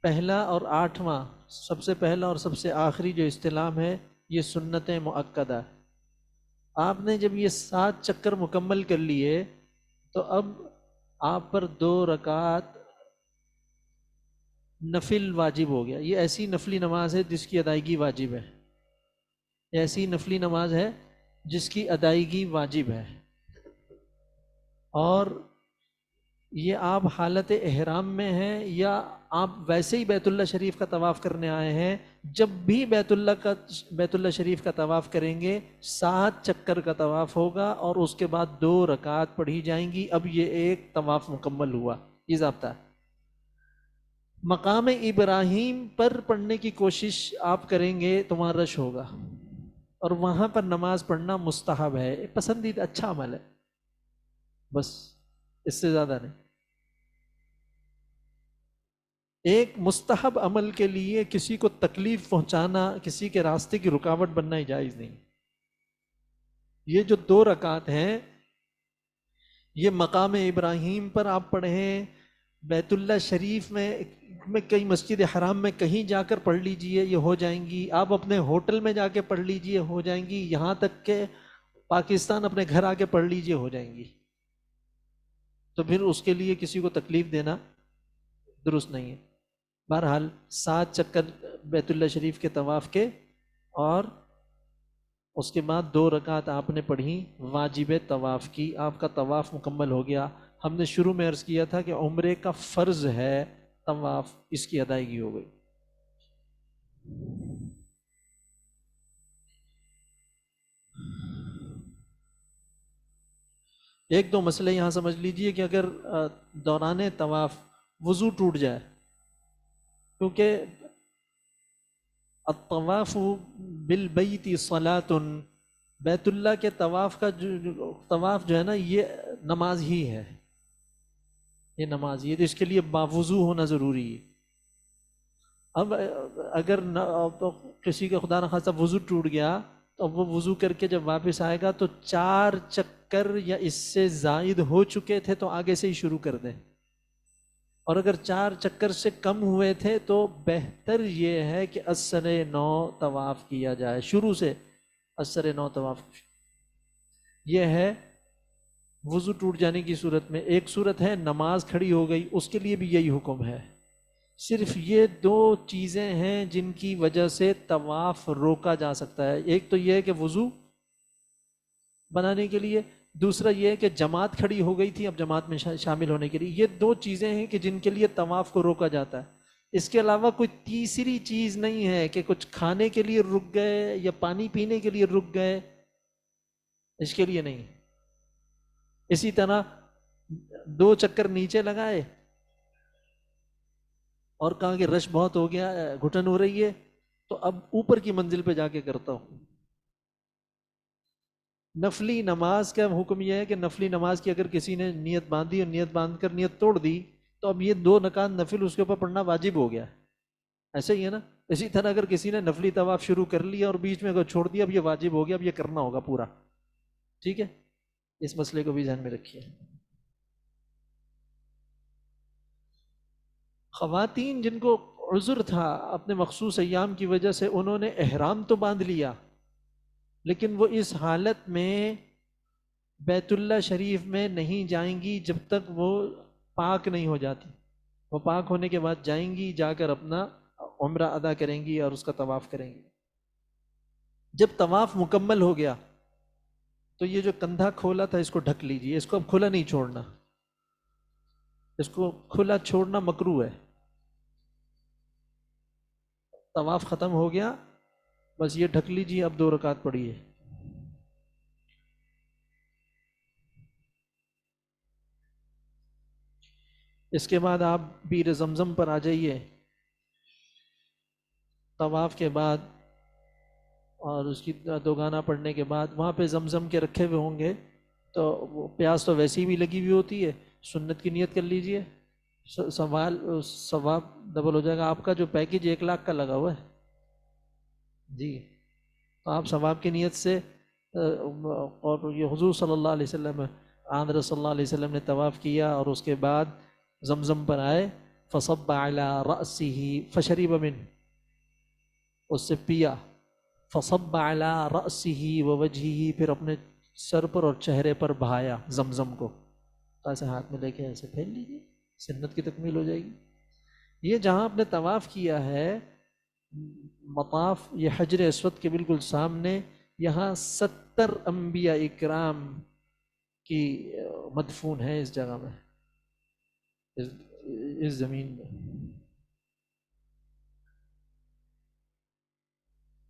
پہلا اور 8واں، سب سے پہلا اور سب سے آخری جو استلام ہے یہ سنت مؤکدہ ہے. آپ نے جب یہ 7 چکر مکمل کر لیے تو اب آپ پر 2 رکعت نفل واجب ہو گیا. یہ ایسی نفلی نماز ہے جس کی ادائیگی واجب ہے. ایسی نفلی نماز ہے جس کی ادائیگی واجب ہے. اور یہ آپ حالت احرام میں ہیں یا آپ ویسے ہی بیت اللہ شریف کا طواف کرنے آئے ہیں، جب بھی بیت اللہ شریف کا طواف کریں گے 7 چکر کا طواف ہوگا اور اس کے بعد 2 رکعت پڑھی جائیں گی. اب یہ ایک طواف مکمل ہوا. یہ ضابطہ ہے. مقام ابراہیم پر پڑھنے کی کوشش آپ کریں گے تو وہاں رش ہوگا، اور وہاں پر نماز پڑھنا مستحب ہے، پسندیدہ اچھا عمل ہے، بس اس سے زیادہ نہیں. ایک مستحب عمل کے لیے کسی کو تکلیف پہنچانا، کسی کے راستے کی رکاوٹ بننا ہی جائز نہیں. یہ جو 2 رکعت ہیں یہ مقام ابراہیم پر آپ پڑھیں، بیت اللہ شریف میں کئی مسجد حرام میں کہیں جا کر پڑھ لیجئے، یہ ہو جائیں گی. آپ اپنے ہوٹل میں جا کے پڑھ لیجئے، ہو جائیں گی. یہاں تک کہ پاکستان اپنے گھر آ کے پڑھ لیجئے، ہو جائیں گی. تو پھر اس کے لیے کسی کو تکلیف دینا درست نہیں ہے. بہرحال 7 چکر بیت اللہ شریف کے طواف کے، اور اس کے بعد 2 رکعت آپ نے پڑھی واجب طواف کی. آپ کا طواف مکمل ہو گیا. ہم نے شروع میں عرض کیا تھا کہ عمرے کا فرض ہے طواف، اس کی ادائیگی ہو گئی. ایک دو مسئلے یہاں سمجھ لیجئے کہ اگر دوران طواف وضو ٹوٹ جائے، کیونکہ الطواف بالبیت صلاۃ، بیت اللہ کے طواف کا طواف جو ہے نا یہ نماز ہی ہے. یہ نماز ہی ہے، تو اس کے لیے باوضو ہونا ضروری ہے. اب اگر تو کسی کا خدا نخواستہ وضو ٹوٹ گیا تو اب وہ وضو کر کے جب واپس آئے گا تو 4 چکر یا اس سے زائد ہو چکے تھے تو آگے سے ہی شروع کر دیں، اور اگر 4 چکر سے کم ہوئے تھے تو بہتر یہ ہے کہ اثر 9 طواف کیا جائے، شروع سے اثر 9 طواف. یہ ہے وضو ٹوٹ جانے کی صورت میں. ایک صورت ہے نماز کھڑی ہو گئی، اس کے لیے بھی یہی حکم ہے. صرف یہ 2 چیزیں ہیں جن کی وجہ سے طواف روکا جا سکتا ہے. ایک تو یہ ہے کہ وضو بنانے کے لیے، دوسرا یہ ہے کہ جماعت کھڑی ہو گئی تھی اب جماعت میں شامل ہونے کے لیے. یہ 2 چیزیں ہیں کہ جن کے لیے طواف کو روکا جاتا ہے. اس کے علاوہ کوئی تیسری چیز نہیں ہے کہ کچھ کھانے کے لیے رک گئے یا پانی پینے کے لیے رک گئے، اس کے لیے نہیں. اسی طرح 2 چکر نیچے لگائے اور کہا کہ رش بہت ہو گیا، گھٹن ہو رہی ہے، تو اب اوپر کی منزل پہ جا کے کرتا ہوں. نفلی نماز کا حکم یہ ہے کہ نفلی نماز کی اگر کسی نے نیت باندھی اور نیت باندھ کر نیت توڑ دی تو اب یہ 2 رکعت نفل اس کے اوپر پڑھنا واجب ہو گیا. ایسے ہی ہے نا. اسی طرح اگر کسی نے نفلی طواف شروع کر لیا اور بیچ میں اگر چھوڑ دیا، اب یہ واجب ہو گیا، اب یہ کرنا ہوگا پورا. ٹھیک ہے، اس مسئلے کو بھی ذہن میں رکھیے. خواتین جن کو عذر تھا اپنے مخصوص ایام کی وجہ سے، انہوں نے احرام تو باندھ لیا، لیکن وہ اس حالت میں بیت اللہ شریف میں نہیں جائیں گی جب تک وہ پاک نہیں ہو جاتی. وہ پاک ہونے کے بعد جائیں گی، جا کر اپنا عمرہ ادا کریں گی اور اس کا طواف کریں گی. جب طواف مکمل ہو گیا تو یہ جو کندھا کھولا تھا اس کو ڈھک لیجیے، اس کو اب کھلا نہیں چھوڑنا. اس کو کھلا چھوڑنا مکروہ ہے. طواف ختم ہو گیا، بس یہ ڈھک لیجیے، اب 2 رکعت پڑھیے. اس کے بعد آپ بیر زمزم پر آ جائیے طواف کے بعد، اور اس کی 2 گانا پڑھنے کے بعد وہاں پہ زمزم کے رکھے ہوئے ہوں گے، تو وہ پیاس تو ویسے ہی بھی لگی ہوئی ہوتی ہے، سنت کی نیت کر لیجئے، ثواب ڈبل ہو جائے گا. آپ کا جو پیکج 1 لاکھ کا لگا ہوا ہے جی، تو آپ ثواب کی نیت سے، اور یہ حضور صلی اللہ علیہ وسلم، آن صلی اللہ علیہ وسلم نے طواف کیا اور اس کے بعد زمزم پر آئے، فصب علی رأسہ فشرب منہ، اس سے پیا، فصب علی رأسہ ووجہہ، پھر اپنے سر پر اور چہرے پر بہایا زمزم کو، ایسے ہاتھ میں لے کے ایسے پھیل لیجیے، سنت کی تکمیل ہو جائے گی۔ یہ جہاں آپ نے طواف کیا ہے مطاف، یہ حجر اسود کے بالکل سامنے، یہاں 70 انبیاء اکرام کی مدفون ہے اس جگہ میں، اس زمین میں۔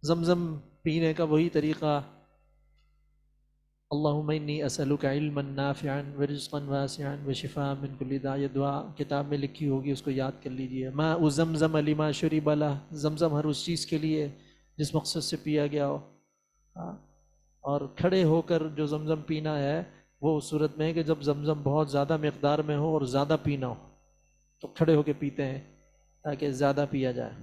زمزم پینے کا وہی طریقہ، اللہم انی اسألک علما نافعا ورزقا واسعا وشفاء من کل داء، یہ دعا کتاب میں لکھی ہوگی، اس کو یاد کر لیجئے۔ ماء زمزم لما شرب لہ، زمزم ہر اس چیز کے لیے جس مقصد سے پیا گیا ہو۔ اور کھڑے ہو کر جو زمزم پینا ہے وہ اس صورت میں ہے کہ جب زمزم بہت زیادہ مقدار میں ہو اور زیادہ پینا ہو تو کھڑے ہو کے پیتے ہیں تاکہ زیادہ پیا جائے۔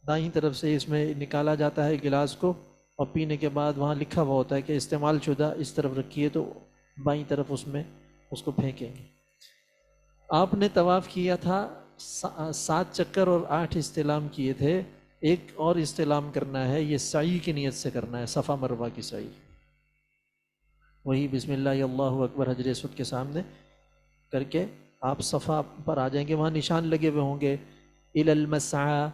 دائیں طرف سے اس میں نکالا جاتا ہے گلاس کو، اور پینے کے بعد وہاں لکھا ہوا ہوتا ہے کہ استعمال شدہ اس طرف رکھیے، تو بائیں طرف اس میں اس کو پھینکیں گے۔ آپ نے طواف کیا تھا 7 چکر اور 8 استعلام کیے تھے، ایک اور استعلام کرنا ہے، یہ سعی کی نیت سے کرنا ہے، صفا مروہ کی سعی، وہی بسم اللہ اللہ اکبر حجر اسود کے سامنے کر کے آپ صفا پر آ جائیں گے، وہاں نشان لگے ہوئے ہوں گے الی المسعی،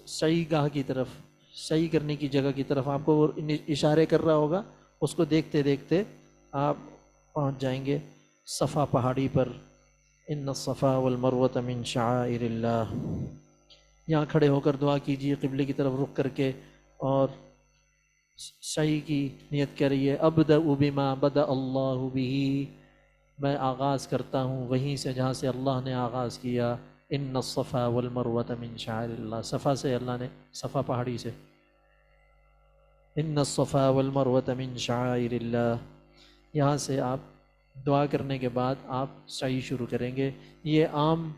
سعی گاہ کی طرف، سعی کرنے کی جگہ کی طرف آپ کو وہ اشارے کر رہا ہوگا، اس کو دیکھتے دیکھتے آپ پہنچ جائیں گے صفا پہاڑی پر۔ ان الصفا والمروۃ من شعائر اللہ، یہاں کھڑے ہو کر دعا کیجیے قبلے کی طرف رخ کر کے، اور سعی کی نیت کریے، ابدأ بما بدأ اللہ بہ، میں آغاز کرتا ہوں وہیں سے جہاں سے اللہ نے آغاز کیا۔ ان الصفا والمروۃ من شعائر اللہ، صفا سے اللہ نے، صفا پہاڑی سے، ان الصفا والمروۃ من شعائر اللہ، یہاں سے آپ دعا کرنے کے بعد آپ سعی شروع کریں گے۔ یہ عام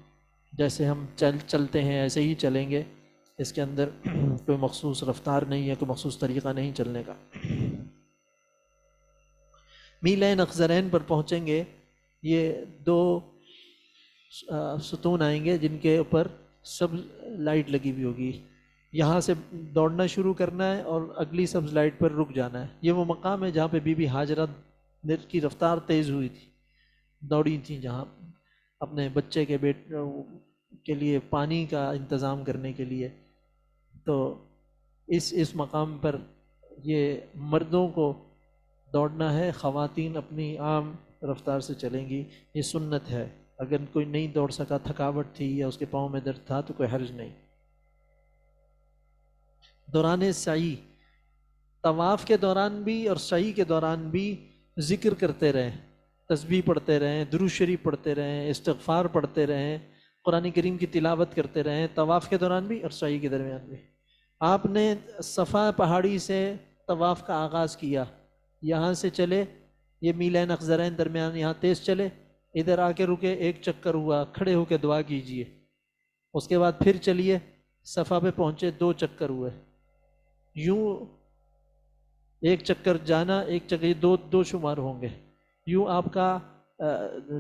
جیسے ہم چلتے ہیں ایسے ہی چلیں گے، اس کے اندر کوئی مخصوص رفتار نہیں ہے، کوئی مخصوص طریقہ نہیں چلنے کا۔ میلین اخضرین پر پہنچیں گے، یہ 2 ستون آئیں گے جن کے اوپر سبز لائٹ لگی ہوئی ہوگی، یہاں سے دوڑنا شروع کرنا ہے اور اگلی سبز لائٹ پر رک جانا ہے۔ یہ وہ مقام ہے جہاں پہ بی بی ہاجرہ کی رفتار تیز ہوئی تھی، دوڑی تھی، جہاں اپنے بچے کے کے لیے پانی کا انتظام کرنے کے لیے۔ تو اس مقام پر یہ مردوں کو دوڑنا ہے، خواتین اپنی عام رفتار سے چلیں گی، یہ سنت ہے۔ اگر کوئی نہیں دوڑ سکا، تھکاوٹ تھی یا اس کے پاؤں میں درد تھا تو کوئی حرج نہیں۔ دوران سعی، طواف کے دوران بھی اور سعی کے دوران بھی ذکر کرتے رہیں، تسبیح پڑھتے رہیں، درود شریف پڑھتے رہیں، استغفار پڑھتے رہیں، قرآن کریم کی تلاوت کرتے رہیں، طواف کے دوران بھی اور سعی کے درمیان بھی۔ آپ نے صفا پہاڑی سے طواف کا آغاز کیا، یہاں سے چلے، یہ میلین اخضرین درمیان، یہاں تیز چلے، ادھر آ کے رکے، 1 چکر ہوا، کھڑے ہو کے دعا کیجئے، اس کے بعد پھر چلیے، صفا پہ پہنچے، 2 چکر ہوئے، یوں 1 چکر جانا، 1 چکر، یہ دو شمار ہوں گے، یوں آپ کا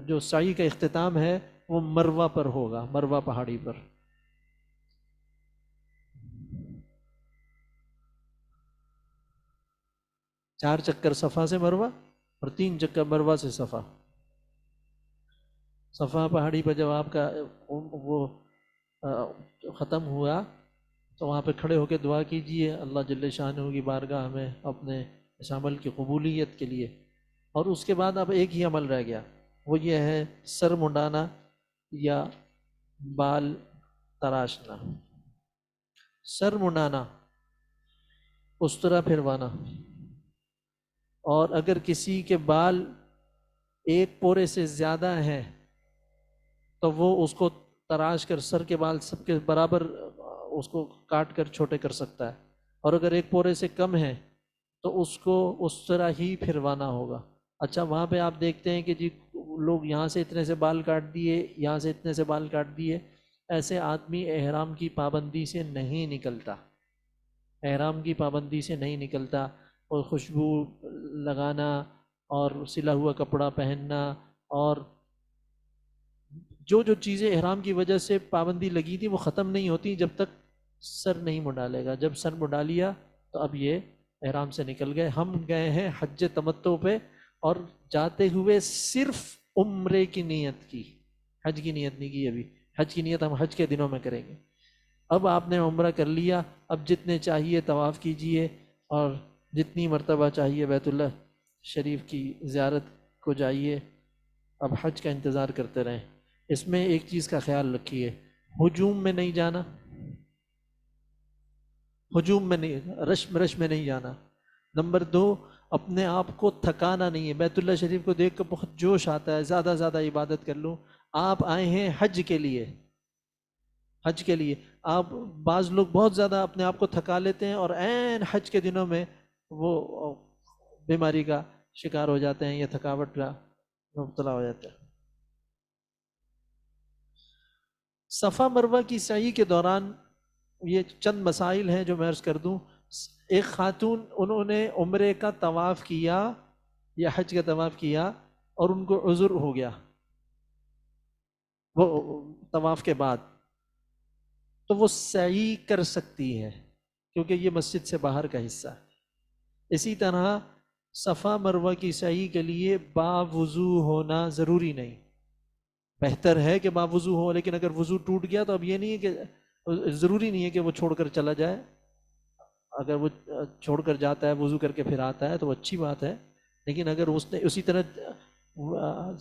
جو سعی کا اختتام ہے وہ مروہ پر ہوگا، مروہ پہاڑی پر۔ چار چکر صفا سے مروہ اور 3 چکر مروہ سے صفا۔ صفا پہاڑی پر جب آپ کا وہ ختم ہوا تو وہاں پہ کھڑے ہو کے دعا کیجئے اللہ جل شانہ کی بارگاہ میں اپنے اس عمل کی قبولیت کے لیے۔ اور اس کے بعد اب ایک ہی عمل رہ گیا، وہ یہ ہے سر منڈانا یا بال تراشنا۔ سر منڈانا، استرا پھروانا، اور اگر کسی کے بال 1 پورے سے زیادہ ہیں تو وہ اس کو تراش کر، سر کے بال سب کے برابر اس کو کاٹ کر چھوٹے کر سکتا ہے، اور اگر 1 پورے سے کم ہے تو اس کو اس طرح ہی پھروانا ہوگا۔ اچھا، وہاں پہ آپ دیکھتے ہیں کہ جی لوگ یہاں سے اتنے سے بال کاٹ دیے، یہاں سے اتنے سے بال کاٹ دیے، ایسے آدمی احرام کی پابندی سے نہیں نکلتا، احرام کی پابندی سے نہیں نکلتا۔ اور خوشبو لگانا اور سلا ہوا کپڑا پہننا اور جو چیزیں احرام کی وجہ سے پابندی لگی تھی وہ ختم نہیں ہوتی جب تک سر نہیں مڈالے گا. جب سر مڈا لیا تو اب یہ احرام سے نکل گئے. ہم گئے ہیں حج تمتع پہ اور جاتے ہوئے صرف عمرے کی نیت کی، حج کی نیت نہیں کی ابھی. حج کی نیت ہم حج کے دنوں میں کریں گے. اب آپ نے عمرہ کر لیا، اب جتنے چاہیے طواف کیجئے اور جتنی مرتبہ چاہیے بیت اللہ شریف کی زیارت کو جائیے. اب حج کا انتظار کرتے رہیں. اس میں ایک چیز کا خیال رکھیے، ہجوم میں نہیں جانا، ہجوم میں نہیں، رش میں نہیں جانا. نمبر 2، اپنے آپ کو تھکانا نہیں ہے. بیت اللہ شریف کو دیکھ کر بہت جوش آتا ہے، زیادہ زیادہ عبادت کر لوں. آپ آئے ہیں حج کے لیے، حج کے لیے. آپ بعض لوگ بہت زیادہ اپنے آپ کو تھکا لیتے ہیں اور عین حج کے دنوں میں وہ بیماری کا شکار ہو جاتے ہیں یا تھکاوٹ کا مبتلا ہو جاتے ہیں. صفا مروہ کی سعی کے دوران یہ چند مسائل ہیں جو میں عرض کر دوں. ایک خاتون، انہوں نے عمرے کا طواف کیا یا حج کا طواف کیا اور ان کو عذر ہو گیا وہ طواف کے بعد، تو وہ سعی کر سکتی ہے کیونکہ یہ مسجد سے باہر کا حصہ ہے. اسی طرح صفا مروہ کی سعی کے لیے باوضو ہونا ضروری نہیں. بہتر ہے کہ باوضو ہو، لیکن اگر وضو ٹوٹ گیا تو اب یہ نہیں ہے کہ ضروری نہیں ہے کہ وہ چھوڑ کر چلا جائے. اگر وہ چھوڑ کر جاتا ہے وضو کر کے پھر آتا ہے تو وہ اچھی بات ہے، لیکن اگر اس نے اسی طرح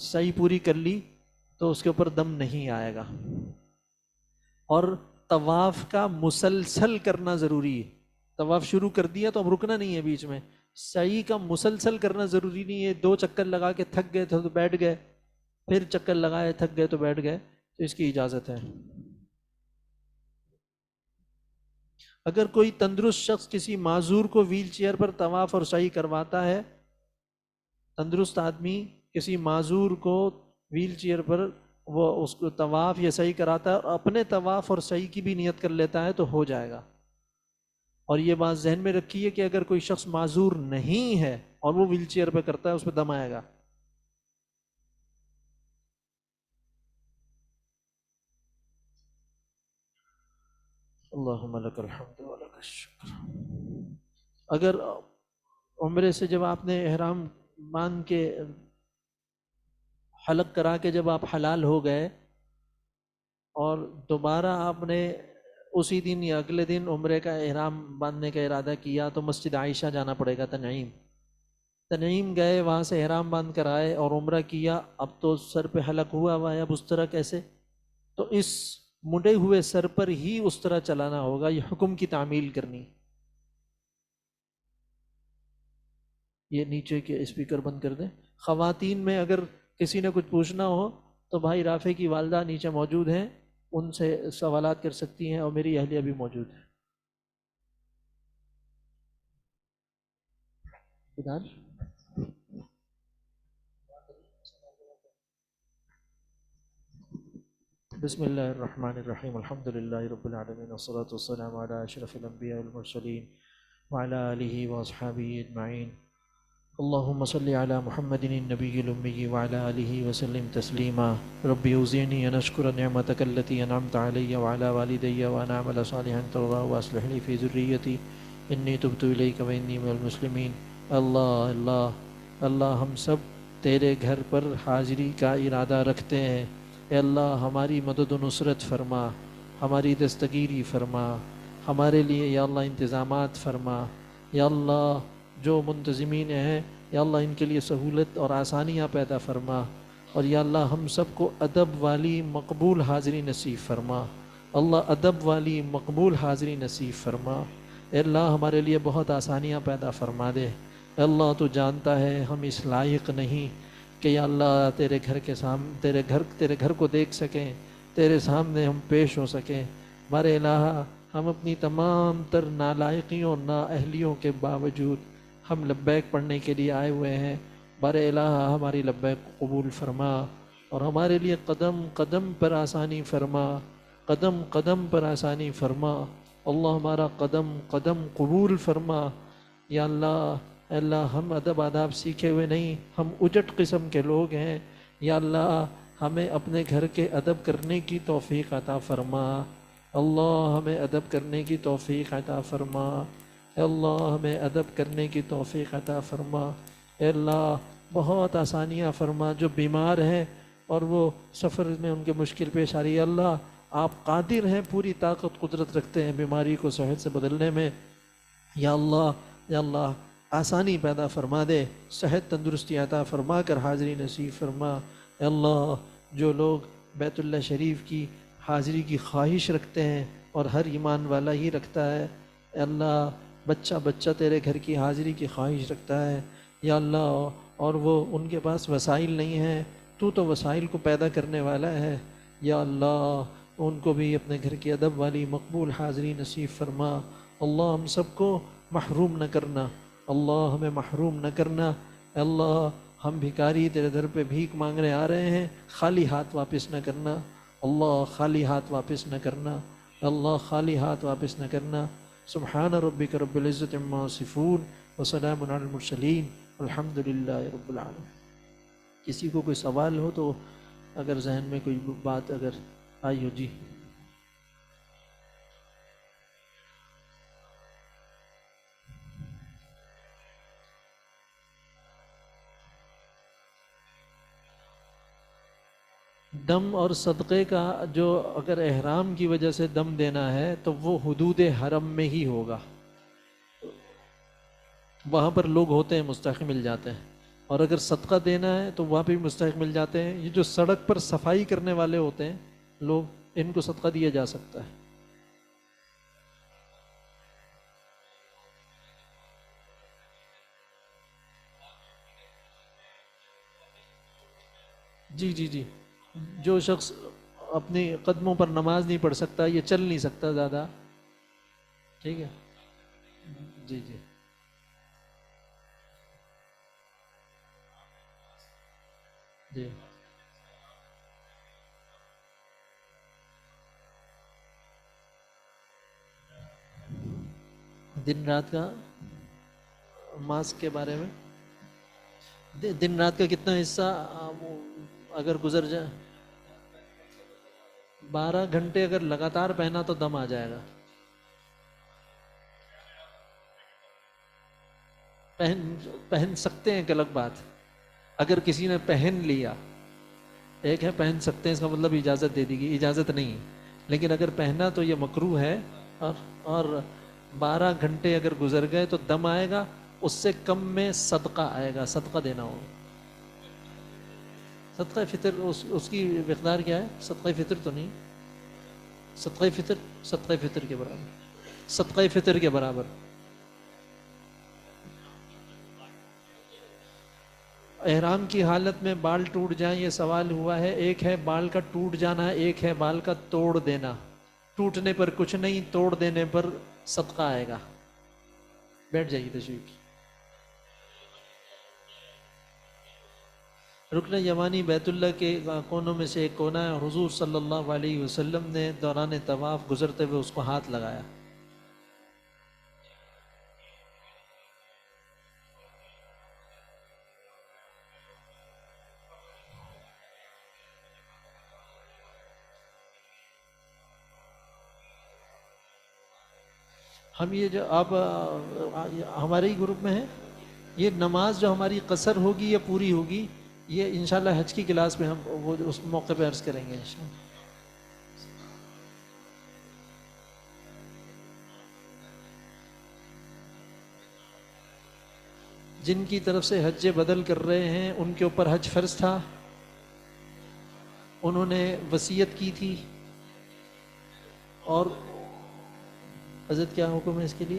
سعی پوری کر لی تو اس کے اوپر دم نہیں آئے گا. اور طواف کا مسلسل کرنا ضروری ہے. طواف شروع کر دیا تو اب رکنا نہیں ہے بیچ میں. سعی کا مسلسل کرنا ضروری نہیں ہے. 2 چکر لگا کے تھک گئے تو بیٹھ گئے، پھر چکر لگائے تھک گئے تو بیٹھ گئے، تو اس کی اجازت ہے. اگر کوئی تندرست شخص کسی معذور کو ویل چیئر پر طواف اور سعی کرواتا ہے، تندرست آدمی کسی معذور کو ویل چیئر پر وہ اس کو طواف یا سعی کراتا ہے اور اپنے طواف اور سعی کی بھی نیت کر لیتا ہے تو ہو جائے گا. اور یہ بات ذہن میں رکھیے کہ اگر کوئی شخص معذور نہیں ہے اور وہ ویل چیئر پہ کرتا ہے اس پہ دم آئے گا. اللہم لک الحمد و لک الشکر. اگر عمرے سے جب آپ نے احرام باندھ کے حلق کرا کے جب آپ حلال ہو گئے اور دوبارہ آپ نے اسی دن یا اگلے دن عمرے کا احرام باندھنے کا ارادہ کیا تو مسجد عائشہ جانا پڑے گا. تنعیم گئے، وہاں سے احرام باندھ کر آئے اور عمرہ کیا. اب تو سر پہ حلق ہوا ہے، اب اس طرح کیسے؟ تو اس مڈے ہوئے سر پر ہی اس طرح چلانا ہوگا. یہ حکم کی تعمیل کرنی. یہ نیچے کے اسپیکر بند کر دیں. خواتین میں اگر کسی نے کچھ پوچھنا ہو تو بھائی رافع کی والدہ نیچے موجود ہیں، ان سے سوالات کر سکتی ہیں، اور میری اہلیہ بھی موجود ہے. بسم اللہ الرحمن الرحیم. الحمد للہ رب العالمین والصلاة والسلام علی اشرف الانبیاء والمرسلین وعلی آلہ واصحابہ اجمعین. اللہم صلی علی محمد النبی الامی وعلی آلہ وسلم تسلیما. رب اوزعنی ان اشکر نعمتک التی انعمت علی وعلی والدی وان اعمل صالحا ترضاه واصلح لی فی ذریتی انی تبت الیک وانی من المسلمین. اللہ اللہ اللہ، ہم سب تیرے گھر پر حاضری کا ارادہ رکھتے ہیں. اے اللہ ہماری مدد و نصرت فرما، ہماری دستگیری فرما، ہمارے لیے یا اللہ انتظامات فرما. یا اللہ جو منتظمین ہیں یا اللہ ان کے لیے سہولت اور آسانیاں پیدا فرما. اور یا اللہ ہم سب کو ادب والی مقبول حاضری نصیب فرما. اللہ ادب والی مقبول حاضری نصیب فرما. اے اللہ ہمارے لیے بہت آسانیاں پیدا فرما دے. اے اللہ تو جانتا ہے ہم اس لائق نہیں کہ یا اللہ تیرے گھر کے سامنے تیرے گھر کو دیکھ سکیں، تیرے سامنے ہم پیش ہو سکیں. ہمارے الہ، ہم اپنی تمام تر نالائقیوں نااہلیوں کے باوجود ہم لبیک پڑھنے کے لیے آئے ہوئے ہیں. بارے الہ ہماری لبیک قبول فرما اور ہمارے لیے قدم قدم پر آسانی فرما، قدم قدم پر آسانی فرما. اللہ ہمارا قدم قدم قبول فرما. یا اللہ، اے اللہ ہم ادب آداب سیکھے ہوئے نہیں، ہم اجٹ قسم کے لوگ ہیں. یا اللہ ہمیں اپنے گھر کے ادب کرنے کی توفیق عطا فرما. اللہ ہمیں ادب کرنے کی توفیق عطا فرما، اے اللہ ہمیں ادب کرنے کی توفیق عطا فرما، اے اللہ بہت آسانیاں فرما، جو بیمار ہیں اور وہ سفر میں ان کے مشکل پیش آ رہی ہے، اللہ آپ قادر ہیں، پوری طاقت قدرت رکھتے ہیں بیماری کو صحت سے بدلنے میں، یا اللہ، یا اللہ آسانی پیدا فرما دے، صحت تندرستی عطا فرما کر حاضری نصیب فرما، اے اللہ جو لوگ بیت اللہ شریف کی حاضری کی خواہش رکھتے ہیں اور ہر ایمان والا ہی رکھتا ہے، اے اللہ بچہ بچہ تیرے گھر کی حاضری کی خواہش رکھتا ہے، یا اللہ اور وہ ان کے پاس وسائل نہیں ہیں، تو وسائل کو پیدا کرنے والا ہے، یا اللہ ان کو بھی اپنے گھر کی ادب والی مقبول حاضری نصیب فرما، اللہ ہم سب کو محروم نہ کرنا، اللہ ہمیں محروم نہ کرنا، اللہ ہم بھکاری تیرے در پہ بھیک مانگنے آ رہے ہیں، خالی ہاتھ واپس نہ کرنا، اللہ خالی ہاتھ واپس نہ کرنا، اللہ خالی ہاتھ واپس نہ کرنا، سبحان ربک رب العزت عما یصفون وسلام علی المرسلین الحمد للہ رب العالمین۔ کسی کو کوئی سوال ہو تو اگر ذہن میں کوئی بات اگر آئی ہو جی۔ دم اور صدقے کا جو اگر احرام کی وجہ سے دم دینا ہے تو وہ حدود حرم میں ہی ہوگا، وہاں پر لوگ ہوتے ہیں مستحق مل جاتے ہیں، اور اگر صدقہ دینا ہے تو وہاں پہ بھی مستحق مل جاتے ہیں، یہ جو سڑک پر صفائی کرنے والے ہوتے ہیں لوگ، ان کو صدقہ دیا جا سکتا ہے۔ جی جی جی، جو شخص اپنی قدموں پر نماز نہیں پڑھ سکتا، یہ چل نہیں سکتا زیادہ، ٹھیک ہے، جی جی جی، دن رات کا ماسک کے بارے میں، دن رات کا کتنا حصہ اگر گزر جائے، 12 گھنٹے اگر لگاتار پہنا تو دم آ جائے گا، پہن پہن سکتے ہیں ایک الگ بات، اگر کسی نے پہن لیا، ایک ہے پہن سکتے ہیں اس کا مطلب اجازت دے دی گئی، اجازت نہیں ہے، لیکن اگر پہنا تو یہ مکروہ ہے، اور 12 گھنٹے اگر گزر گئے تو دم آئے گا، اس سے کم میں صدقہ آئے گا، صدقہ دینا ہوگا، صدقہ فطر اس کی مقدار کیا ہے؟ صدقہ فطر تو نہیں، صدقہ فطر، صدقہ فطر کے برابر، صدقہ فطر کے برابر۔ احرام کی حالت میں بال ٹوٹ جائیں یہ سوال ہوا ہے، ایک ہے بال کا ٹوٹ جانا، ایک ہے بال کا توڑ دینا، ٹوٹنے پر کچھ نہیں، توڑ دینے پر صدقہ آئے گا۔ بیٹھ جائیے تشریف۔ رکن یمانی بیت اللہ کے کونوں میں سے ایک کونا ہے، حضور صلی اللہ علیہ وسلم نے دوران طواف گزرتے ہوئے اس کو ہاتھ لگایا۔ ہم یہ جو آپ ہمارے ہی گروپ میں ہیں، یہ نماز جو ہماری قصر ہوگی یا پوری ہوگی، یہ انشاءاللہ حج کی کلاس میں ہم وہ اس موقع پہ عرض کریں گے انشاءاللہ۔ جن کی طرف سے حج بدل کر رہے ہیں ان کے اوپر حج فرض تھا، انہوں نے وصیت کی تھی، اور حضرت کیا حکم ہے اس کے لیے؟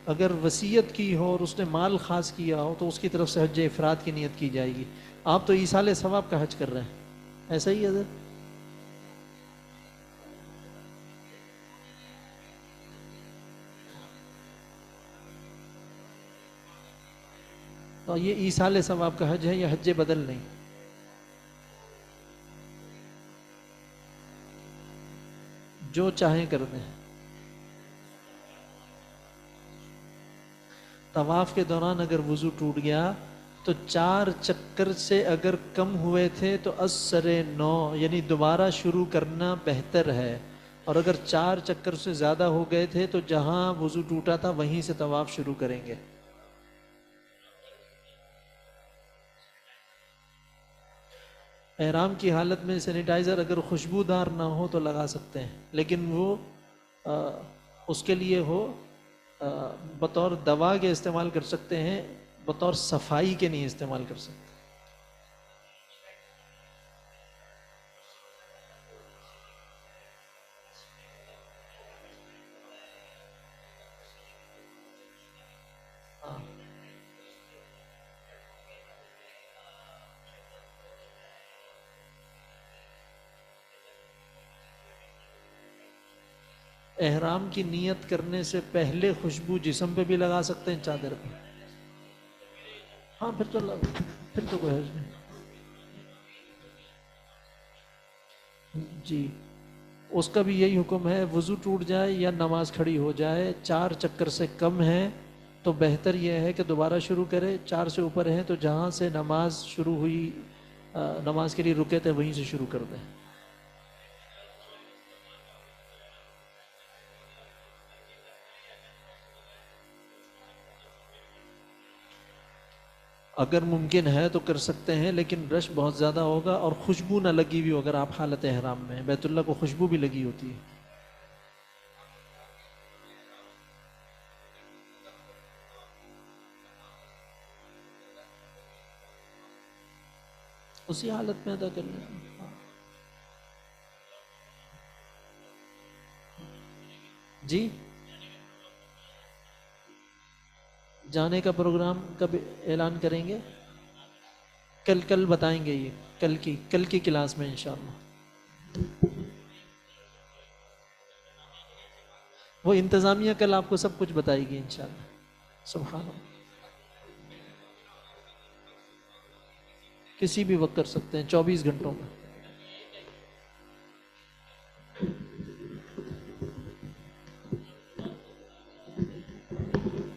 اگر وصیت کی ہو اور اس نے مال خاص کیا ہو تو اس کی طرف سے حج افراد کی نیت کی جائے گی۔ آپ تو ایصال ثواب کا حج کر رہے ہیں، ایسا ہی حضرت؟ تو یہ ایصال ثواب کا حج ہے، یہ حج بدل نہیں۔ جو چاہیں کر دیں۔ طواف کے دوران اگر وضو ٹوٹ گیا تو 4 چکر سے اگر کم ہوئے تھے تو از سر نو، یعنی دوبارہ شروع کرنا بہتر ہے، اور اگر 4 چکر سے زیادہ ہو گئے تھے تو جہاں وضو ٹوٹا تھا وہیں سے طواف شروع کریں گے۔ احرام کی حالت میں سینیٹائزر اگر خوشبودار نہ ہو تو لگا سکتے ہیں، لیکن وہ اس کے لیے ہو بطور دوا کے استعمال کر سکتے ہیں، بطور صفائی کے نہیں استعمال کر سکتے۔ ہاں، احرام کی نیت کرنے سے پہلے خوشبو جسم پہ بھی لگا سکتے ہیں، چادر پہ۔ ہاں پھر تو کوئی حرج نہیں۔ جی، اس کا بھی یہی حکم ہے، وضو ٹوٹ جائے یا نماز کھڑی ہو جائے، 4 چکر سے کم ہے تو بہتر یہ ہے کہ دوبارہ شروع کرے، 4 سے اوپر ہے تو جہاں سے نماز شروع ہوئی، نماز کے لیے رکے تھے وہیں سے شروع کر دیں۔ اگر ممکن ہے تو کر سکتے ہیں، لیکن رش بہت زیادہ ہوگا اور خوشبو نہ لگی ہوئی ہو، اگر آپ حالت احرام میں ہیں، بیت اللہ کو خوشبو بھی لگی ہوتی ہے۔ اسی حالت میں ادا کر لیں۔ جی، جانے کا پروگرام کب اعلان کریں گے؟ کل بتائیں گے، یہ کل کی کلاس میں انشاءاللہ۔ وہ انتظامیہ کل آپ کو سب کچھ بتائے گی انشاءاللہ۔ سبحان اللہ، کسی بھی وقت کر سکتے ہیں، 24 گھنٹوں میں۔